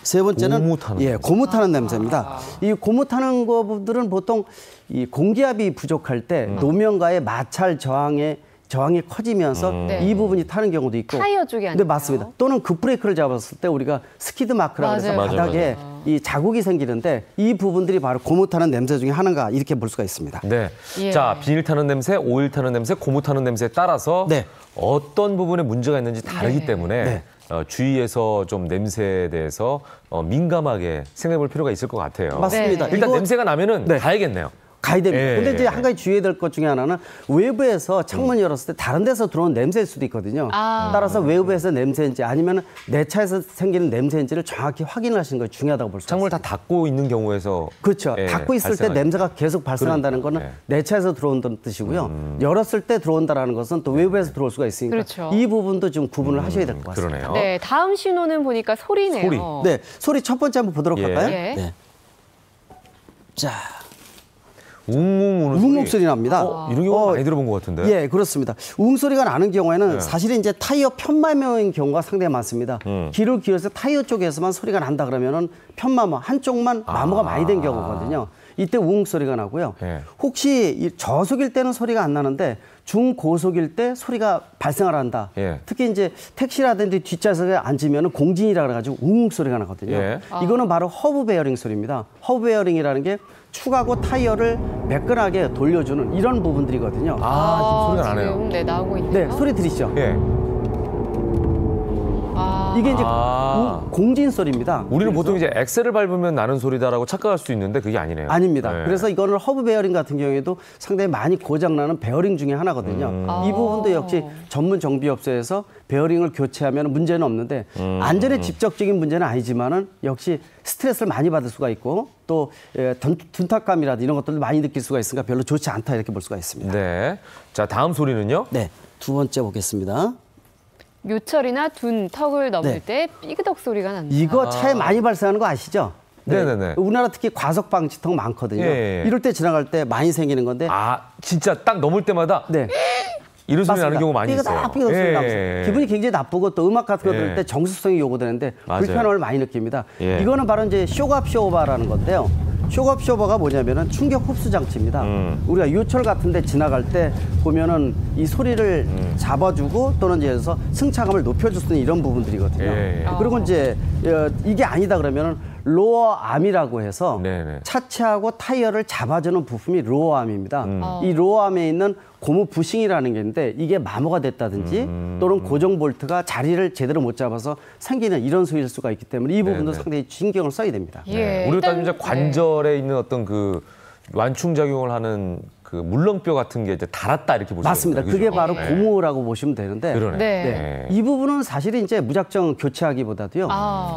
세 번째는 고무 타는 냄새입니다. 이 고무 타는 것들은 보통 이 공기압이 부족할 때 노면과의 마찰 저항에 저항이 커지면서 이 부분이 타는 경우도 있고. 타이어 쪽이 아니에요? 네, 맞습니다. 또는 급브레이크를 잡았을 때 우리가 스키드 마크라고 해서 바닥에 이 자국이 생기는데 이 부분들이 바로 고무 타는 냄새 중에 하나가 이렇게 볼 수가 있습니다. 네. 자, 비닐 타는 냄새, 오일 타는 냄새, 고무 타는 냄새에 따라서 어떤 부분에 문제가 있는지 다르기 때문에 주의해서 좀 냄새에 대해서 민감하게 생각해 볼 필요가 있을 것 같아요. 맞습니다. 일단 냄새가 나면은 가야겠네요. 가야 됩니다. 근데 이제 한 가지 주의해야 될 것 중에 하나는 외부에서 창문 열었을 때 다른 데서 들어온 냄새일 수도 있거든요. 따라서 외부에서 냄새인지 아니면 내 차에서 생기는 냄새인지를 정확히 확인하시는 것이 중요하다고 볼 수 있습니다. 창문을 다 닫고 있는 경우에서 그렇죠. 닫고 있을 때 냄새가 계속 발생한다는 거는 내 차에서 들어온다는 뜻이고요. 열었을 때 들어온다라는 것은 또 외부에서 들어올 수가 있으니까 이 부분도 좀 구분을 하셔야 될 것 같습니다. 그러네요. 네, 다음 신호는 보니까 소리네요. 네, 소리 첫 번째 한번 보도록 할까요? 네. 자. 웅웅 소리 납니다. 이런 경우 많이 들어본 것 같은데. 예, 그렇습니다. 웅 소리가 나는 경우에는 사실은 이제 타이어 편마모인 경우가 상당히 많습니다. 길을 기울여서 타이어 쪽에서만 소리가 난다 그러면은 편마모 한쪽만 마모가 많이 된 경우거든요. 이때 웅 소리가 나고요. 혹시 저속일 때는 소리가 안 나는데 중고속일 때 소리가 발생을 한다. 특히 이제 택시라든지 뒷좌석에 앉으면 공진이라 그래가지고 웅 소리가 나거든요. 이거는 바로 허브 베어링 소리입니다. 허브 베어링이라는 게 축하고 타이어를 매끈하게 돌려주는 이런 부분들이거든요. 지금 소리가 나네요. 지금 네, 나오고 있네요. 네, 소리 들리시죠? 이게 이제 공진 소리입니다. 우리는 보통 이제 엑셀을 밟으면 나는 소리다라고 착각할 수 있는데 그게 아니네요. 아닙니다. 그래서 이거는 허브 베어링 같은 경우에도 상당히 많이 고장나는 베어링 중에 하나거든요. 이 부분도 역시 전문 정비업소에서 베어링을 교체하면 문제는 없는데 안전에 직접적인 문제는 아니지만은 역시 스트레스를 많이 받을 수가 있고 또 둔탁감이라든지 이런 것들을 많이 느낄 수가 있으니까 별로 좋지 않다 이렇게 볼 수가 있습니다. 네. 자, 다음 소리는요? 네. 두 번째 보겠습니다. 요철이나 둔, 턱을 넘을 때 삐그덕 소리가 난다. 이거 차에 많이 발생하는 거 아시죠? 네네네. 우리나라 특히 과속 방지턱 많거든요. 이럴 때 지나갈 때 많이 생기는 건데. 진짜 딱 넘을 때마다 이런 소리 나는 경우 많이 있어요. 삐그덕 소리 나면서 기분이 굉장히 나쁘고 또 음악 같은 거 들을 때 정수성이 요구되는데 불편함을 많이 느낍니다. 이거는 바로 이제 쇼갑쇼바라는 건데요. 쇼갑쇼버가 뭐냐면은 충격 흡수 장치입니다. 우리가 유철 같은 데 지나갈 때 보면은 이 소리를 잡아주고 또는 이제 해서 승차감을 높여줄 수 있는 이런 부분들이거든요. 그리고 이제 이게 아니다 그러면은 로어암이라고 해서 차체하고 타이어를 잡아주는 부품이 로어암입니다. 이 로어암에 있는 고무 부싱이라는 게 있는데 이게 마모가 됐다든지 또는 고정 볼트가 자리를 제대로 못 잡아서 생기는 이런 소리일 수가 있기 때문에 이 부분도 상당히 신경을 써야 됩니다. 우리가 따지면 관절에 있는 어떤 그 완충작용을 하는 그 물렁뼈 같은 게 이제 닳았다 이렇게 보시면 맞습니다. 그게 바로 고무라고 보시면 되는데 이 부분은 사실 이제 무작정 교체하기보다도요.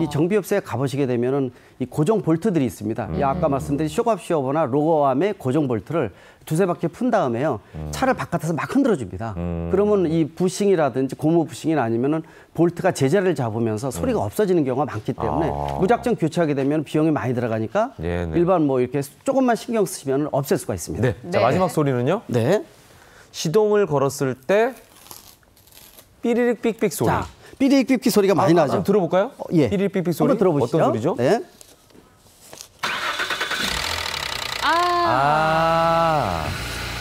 이 정비업소에 가보시게 되면은 이 고정 볼트들이 있습니다. 이 아까 말씀드린 쇼갑쇼버나 로어암의 고정 볼트를 두세 바퀴 푼 다음에요. 차를 바깥에서 막 흔들어 줍니다. 그러면 이 부싱이라든지 고무 부싱이나 아니면은 볼트가 제자리를 잡으면서 소리가 없어지는 경우가 많기 때문에 무작정 교체하게 되면 비용이 많이 들어가니까 일반 뭐 이렇게 조금만 신경 쓰시면 없앨 수가 있습니다. 자, 마지막 소리는요? 시동을 걸었을 때 삐리릭 삑삑 소리. 자, 삐리릭 삑삑 소리가 많이 나죠. 한번 들어볼까요? 삐리릭 삑삑 소리. 한번 들어보시죠. 어떤 소리죠?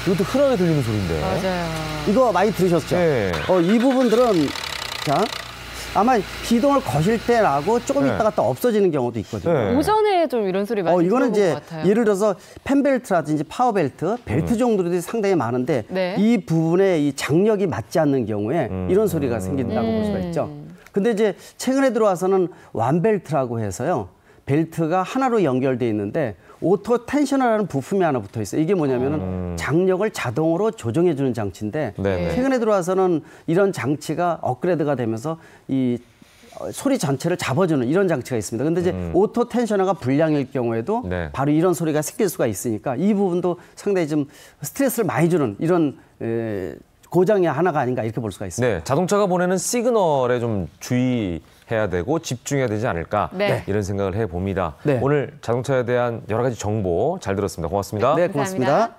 이것도 흔하게 들리는 소리인데. 맞아요. 이거 많이 들으셨죠? 이 부분들은 자 아마 시동을 거실 때 나고 조금 있다가 또 없어지는 경우도 있거든요. 오전에 좀 이런 소리 많이 이거는 들어본 이제 것 같아요. 예를 들어서 펜벨트라든지 파워벨트, 벨트 정도들이 상당히 많은데 이 부분에 이 장력이 맞지 않는 경우에 이런 소리가 생긴다고 볼 수가 있죠. 근데 이제 최근에 들어와서는 완벨트라고 해서요. 벨트가 하나로 연결돼 있는데 오토 텐셔너라는 부품이 하나 붙어 있어요. 이게 뭐냐면은 장력을 자동으로 조정해 주는 장치인데 최근에 들어와서는 이런 장치가 업그레이드가 되면서 이 소리 전체를 잡아주는 이런 장치가 있습니다. 근데 이제 오토 텐셔너가 불량일 경우에도 바로 이런 소리가 생길 수가 있으니까 이 부분도 상당히 좀 스트레스를 많이 주는 이런 고장의 하나가 아닌가 이렇게 볼 수가 있습니다. 자동차가 보내는 시그널에 좀 주의해야 되고 집중해야 되지 않을까 이런 생각을 해봅니다. 오늘 자동차에 대한 여러 가지 정보 잘 들었습니다. 고맙습니다. 네, 고맙습니다.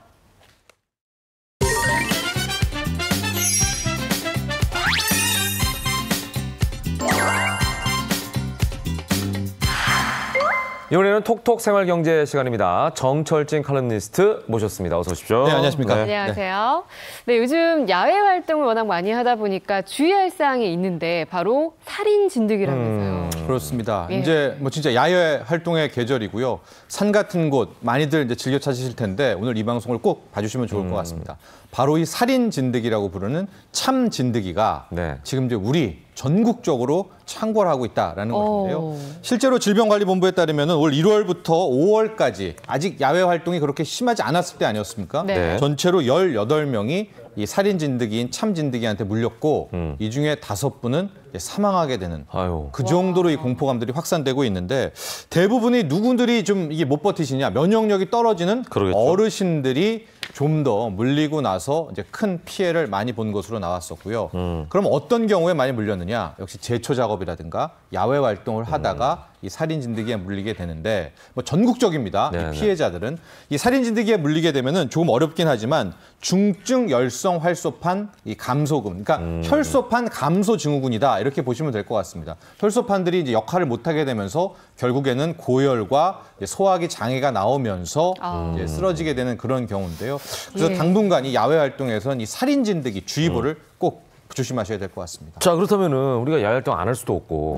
이번에는 톡톡 생활경제 시간입니다. 정철진 칼럼니스트 모셨습니다. 어서 오십시오. 네, 안녕하십니까. 네. 안녕하세요. 네, 요즘 야외 활동을 워낙 많이 하다 보니까 주의할 사항이 있는데 바로 살인 진드기라면서요. 그렇습니다. 예. 이제 뭐 진짜 야외 활동의 계절이고요. 산 같은 곳 많이들 이제 즐겨 찾으실 텐데 오늘 이 방송을 꼭 봐주시면 좋을 것 같습니다. 바로 이 살인 진드기라고 부르는 참 진드기가 지금 이제 우리 전국적으로 창궐하고 있다라는 것인데요. 실제로 질병관리본부에 따르면 올 1월부터 5월까지 아직 야외 활동이 그렇게 심하지 않았을 때 아니었습니까? 네. 전체로 18명이 이 살인 진드기인 참 진드기한테 물렸고 이 중에 5분은 사망하게 되는 그 정도로 이 공포감들이 확산되고 있는데 대부분이 누구들이 좀 이게 못 버티시냐 면역력이 떨어지는 어르신들이 좀 더 물리고 나서 이제 큰 피해를 많이 본 것으로 나왔었고요. 그럼 어떤 경우에 많이 물렸느냐? 역시 제초 작업이라든가 야외 활동을 하다가 이 살인 진드기에 물리게 되는데 뭐 전국적입니다. 이 피해자들은 이 살인 진드기에 물리게 되면은 조금 어렵긴 하지만 중증 열성 활소판 이 감소근, 그러니까 혈소판 감소 증후군이다 이렇게 보시면 될 것 같습니다. 혈소판들이 이제 역할을 못하게 되면서 결국에는 고열과 소화기 장애가 나오면서 이제 쓰러지게 되는 그런 경우인데요. 그래서 당분간 이 야외 활동에서는 이 살인 진드기 주의보를 꼭 조심하셔야 될 것 같습니다. 자, 그렇다면은 우리가 야외 활동 안 할 수도 없고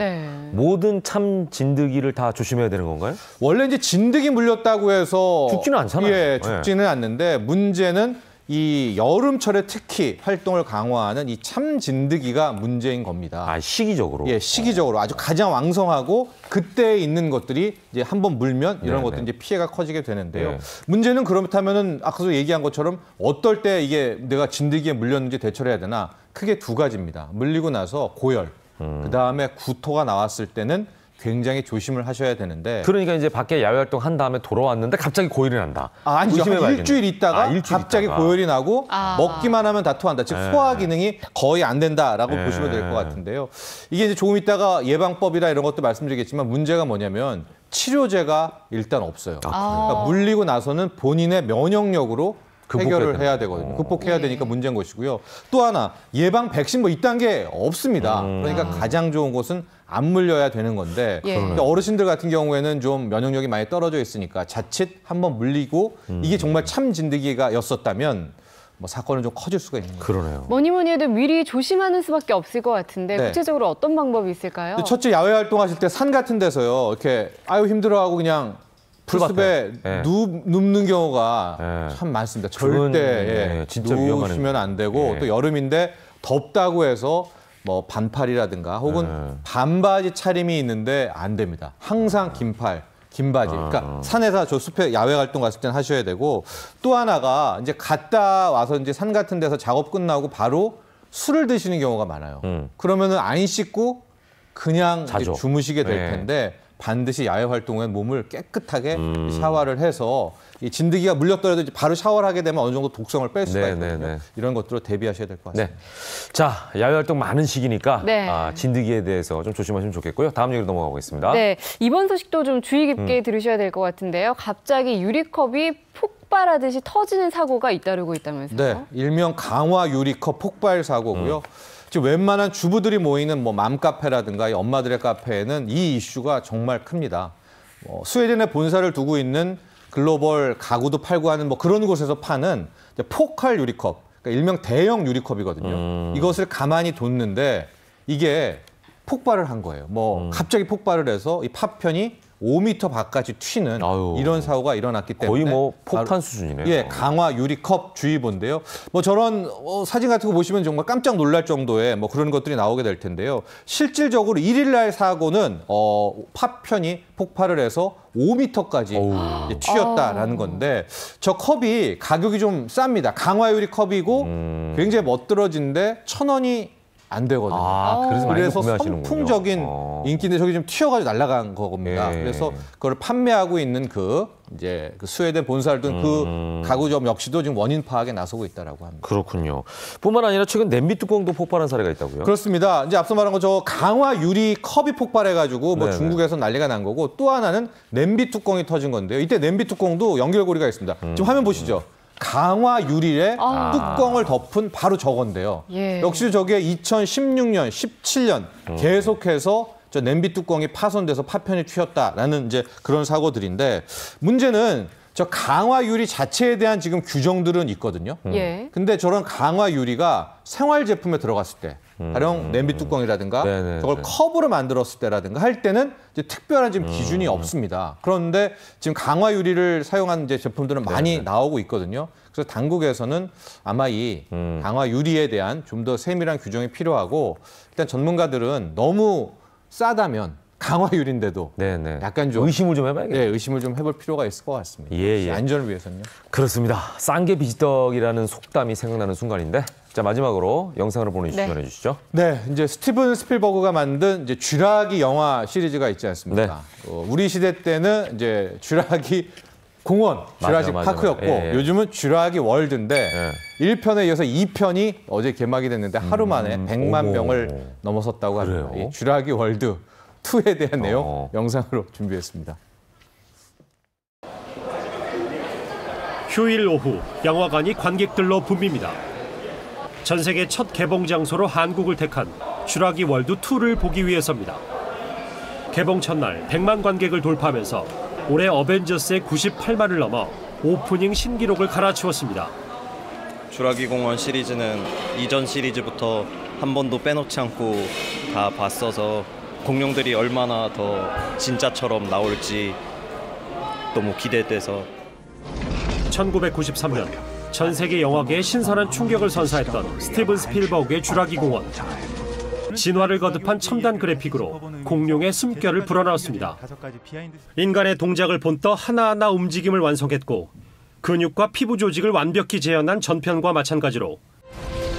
모든 참 진드기를 다 조심해야 되는 건가요? 원래 이제 진드기 물렸다고 해서 죽지는 않잖아요. 예, 죽지는 않는데 문제는 이 여름철에 특히 활동을 강화하는 이 참 진드기가 문제인 겁니다. 아, 시기적으로? 예, 시기적으로 아주 가장 왕성하고 그때 있는 것들이 이제 한번 물면 이런 것들이 이제 피해가 커지게 되는데요. 문제는 그렇다면은 아까도 얘기한 것처럼 어떨 때 이게 내가 진드기에 물렸는지 대처를 해야 되나? 크게 두 가지입니다. 물리고 나서 고열, 그다음에 구토가 나왔을 때는 굉장히 조심을 하셔야 되는데. 그러니까 이제 밖에 야외 활동 한 다음에 돌아왔는데 갑자기 고열이 난다. 아니죠. 일주일 있다가 갑자기 고열이 나고 먹기만 하면 다 토한다. 즉 소화 기능이 거의 안 된다라고 보시면 될 것 같은데요. 이게 이제 조금 있다가 예방법이나 이런 것도 말씀드리겠지만 문제가 뭐냐면 치료제가 일단 없어요. 그러니까 물리고 나서는 본인의 면역력으로 해결을 해야 되거든요. 극복해야 되니까 문제인 것이고요. 또 하나 예방 백신 뭐 이딴 게 없습니다. 그러니까 가장 좋은 곳은 안 물려야 되는 건데 그러니까 어르신들 같은 경우에는 좀 면역력이 많이 떨어져 있으니까 자칫 한번 물리고 이게 정말 참 진드기가였었다면 뭐 사건은 좀 커질 수가 있는 거예요. 그러네요. 뭐니 해도 미리 조심하는 수밖에 없을 것 같은데 구체적으로 어떤 방법이 있을까요? 첫째 야외 활동하실 때 산 같은 데서요. 이렇게 아유 힘들어하고 그냥 풀숲에 눕는 경우가 참 많습니다. 절대 진짜 누우시면 안 되고 또 여름인데 덥다고 해서 뭐 반팔이라든가 혹은 반바지 차림이 있는데 안 됩니다. 항상 긴팔, 긴 바지. 그러니까 산에서 저 숲에 야외 활동 갔을 때는 하셔야 되고 또 하나가 이제 갔다 와서 이제 산 같은 데서 작업 끝나고 바로 술을 드시는 경우가 많아요. 그러면은 안 씻고 그냥 주무시게 될 텐데 반드시 야외 활동 후에 몸을 깨끗하게 샤워를 해서 이 진드기가 물렸더라도 바로 샤워를 하게 되면 어느 정도 독성을 뺄 수가 있거든요. 이런 것들로 대비하셔야 될 것 같습니다. 자, 야외 활동 많은 시기니까 진드기에 대해서 좀 조심하시면 좋겠고요. 다음 얘기로 넘어가 보겠습니다. 네, 이번 소식도 좀 주의 깊게 들으셔야 될 것 같은데요. 갑자기 유리컵이 폭발하듯이 터지는 사고가 잇따르고 있다면서요? 네, 일명 강화 유리컵 폭발 사고고요. 지금 웬만한 주부들이 모이는 뭐 맘카페라든가 이 엄마들의 카페에는 이 이슈가 정말 큽니다. 스웨덴에 본사를 두고 있는 글로벌 가구도 팔고 하는 뭐 그런 곳에서 파는 포칼 유리컵, 그러니까 일명 대형 유리컵이거든요. 이것을 가만히 뒀는데 이게 폭발을 한 거예요. 뭐 갑자기 폭발을 해서 이 파편이 5m 밖까지 튀는 이런 사고가 일어났기 때문에 거의 뭐 폭탄 수준이네요. 예, 강화 유리컵 주의보인데요. 뭐 저런 사진 같은 거 보시면 정말 깜짝 놀랄 정도의 뭐 그런 것들이 나오게 될 텐데요. 실질적으로 1일날 사고는 파편이 폭발을 해서 5m까지 튀었다라는 건데 저 컵이 가격이 좀 쌉니다. 강화 유리 컵이고 굉장히 멋들어진데 1,000원이 안 되거든요. 그래서 선풍적인 인기인데 저기 좀 튀어가지고 날아간 겁니다. 그래서 그걸 판매하고 있는 그 스웨덴 본사를 둔 그 가구점 역시도 지금 원인 파악에 나서고 있다라고 합니다. 그렇군요. 뿐만 아니라 최근 냄비 뚜껑도 폭발한 사례가 있다고요? 그렇습니다. 이제 앞서 말한 거 저 강화 유리 컵이 폭발해가지고 뭐 중국에서 난리가 난 거고 또 하나는 냄비 뚜껑이 터진 건데요. 이때 냄비 뚜껑도 연결고리가 있습니다. 지금 화면 보시죠. 강화 유리에 뚜껑을 덮은 바로 저건데요. 역시 저게 2016년, 17년 계속해서 저 냄비 뚜껑이 파손돼서 파편이 튀었다라는 이제 그런 사고들인데 문제는 저 강화 유리 자체에 대한 지금 규정들은 있거든요. 예. 근데 저런 강화 유리가 생활 제품에 들어갔을 때, 가령 냄비 뚜껑이라든가 저걸 컵으로 만들었을 때라든가 할 때는 이제 특별한 지금 기준이 없습니다. 그런데 지금 강화 유리를 사용한 이제 제품들은 많이 나오고 있거든요. 그래서 당국에서는 아마 이 강화 유리에 대한 좀 더 세밀한 규정이 필요하고 일단 전문가들은 너무 싸다면 강화 유리인데도 약간 좀 의심을 좀 해봐야겠네요. 네, 의심을 좀 해볼 필요가 있을 것 같습니다. 예. 안전을 위해서는요. 그렇습니다. 싼 게 비지떡이라는 속담이 생각나는 순간인데 자 마지막으로 영상으로 보는 이슈 전해 주시죠. 네, 이제 스티븐 스필버그가 만든 이제 쥐라기 영화 시리즈가 있지 않습니까? 우리 시대 때는 이제 쥐라기 공원, 쥐라기 파크였고 요즘은 쥐라기 월드인데 1편에 이어서 2편이 어제 개막이 됐는데 하루 만에 100만 명을 넘어섰다고 합니다. 이 쥐라기 월드 2에 대한 내용 영상으로 준비했습니다. 휴일 오후 영화관이 관객들로 붐빕니다. 전 세계 첫 개봉 장소로 한국을 택한 쥐라기 월드 2를 보기 위해서입니다. 개봉 첫날 100만 관객을 돌파하면서 올해 어벤져스의 98만을 넘어 오프닝 신기록을 갈아치웠습니다. 쥐라기 공원 시리즈는 이전 시리즈부터 한 번도 빼놓지 않고 다 봤어서 공룡들이 얼마나 더 진짜처럼 나올지 너무 기대돼서 1993년 전 세계 영화계에 신선한 충격을 선사했던 스티븐 스필버그의 쥐라기 공원. 진화를 거듭한 첨단 그래픽으로 공룡의 숨결을 불어넣었습니다. 인간의 동작을 본떠 하나하나 움직임을 완성했고 근육과 피부 조직을 완벽히 재현한 전편과 마찬가지로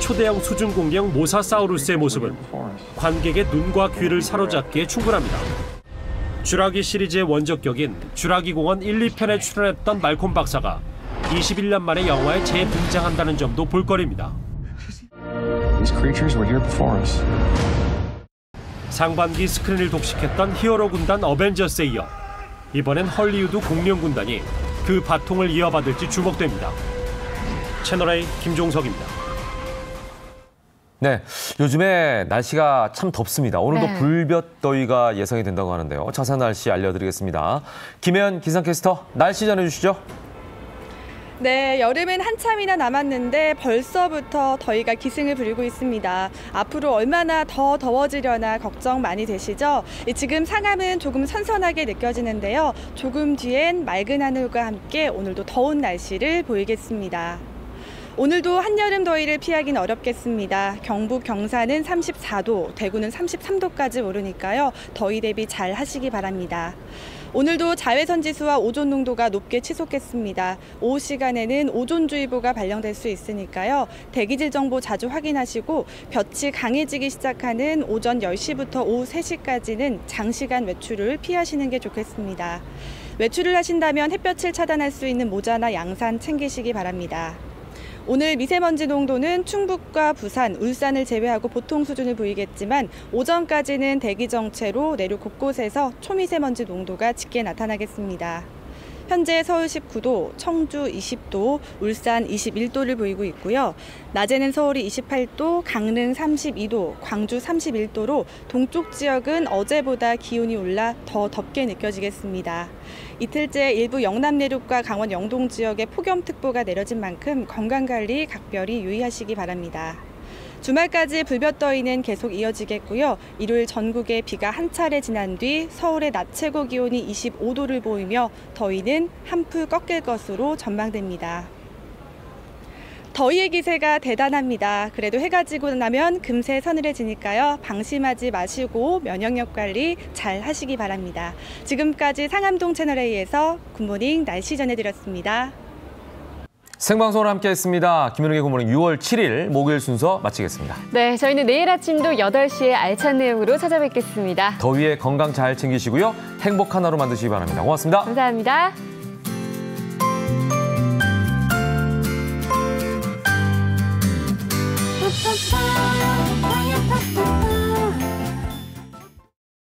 초대형 수중 공룡 모사사우루스의 모습은 관객의 눈과 귀를 사로잡기에 충분합니다. 쥐라기 시리즈의 원작격인 쥐라기 공원 1, 2편에 출연했던 말콤 박사가 21년 만에 영화에 재등장한다는 점도 볼거리입니다. 상반기 스크린을 독식했던 히어로 군단 어벤져스에 이어 이번엔 헐리우드 공룡 군단이 그 바통을 이어받을지 주목됩니다. 채널A 김종석입니다. 네, 요즘에 날씨가 참 덥습니다. 오늘도 불볕더위가 예상이 된다고 하는데요. 자세한 날씨 알려드리겠습니다. 김혜연 기상캐스터, 날씨 전해주시죠. 네, 여름은 한참이나 남았는데 벌써부터 더위가 기승을 부리고 있습니다. 앞으로 얼마나 더 더워지려나 걱정 많이 되시죠? 지금 상암은 조금 선선하게 느껴지는데요. 조금 뒤엔 맑은 하늘과 함께 오늘도 더운 날씨를 보이겠습니다. 오늘도 한여름 더위를 피하긴 어렵겠습니다. 경북 경산은 34도, 대구는 33도까지 오르니까요. 더위 대비 잘 하시기 바랍니다. 오늘도 자외선 지수와 오존 농도가 높게 치솟겠습니다. 오후 시간에는 오존주의보가 발령될 수 있으니까요. 대기질 정보 자주 확인하시고 볕이 강해지기 시작하는 오전 10시부터 오후 3시까지는 장시간 외출을 피하시는 게 좋겠습니다. 외출을 하신다면 햇볕을 차단할 수 있는 모자나 양산 챙기시기 바랍니다. 오늘 미세먼지 농도는 충북과 부산, 울산을 제외하고 보통 수준을 보이겠지만 오전까지는 대기 정체로 내륙 곳곳에서 초미세먼지 농도가 짙게 나타나겠습니다. 현재 서울 19도, 청주 20도, 울산 21도를 보이고 있고요. 낮에는 서울이 28도, 강릉 32도, 광주 31도로 동쪽 지역은 어제보다 기온이 올라 더 덥게 느껴지겠습니다. 이틀째 일부 영남 내륙과 강원 영동 지역에 폭염특보가 내려진 만큼 건강관리 각별히 유의하시기 바랍니다. 주말까지 불볕더위는 계속 이어지겠고요. 일요일 전국에 비가 한 차례 지난 뒤 서울의 낮 최고 기온이 25도를 보이며 더위는 한풀 꺾일 것으로 전망됩니다. 더위의 기세가 대단합니다. 그래도 해가 지고 나면 금세 서늘해지니까요. 방심하지 마시고 면역력 관리 잘 하시기 바랍니다. 지금까지 상암동 채널A에서 굿모닝 날씨 전해드렸습니다. 생방송으로 함께했습니다. 김현욱의 굿모닝 6월 7일 목요일 순서 마치겠습니다. 네, 저희는 내일 아침도 8시에 알찬 내용으로 찾아뵙겠습니다. 더위에 건강 잘 챙기시고요. 행복한 하루 만드시기 바랍니다. 고맙습니다. 감사합니다.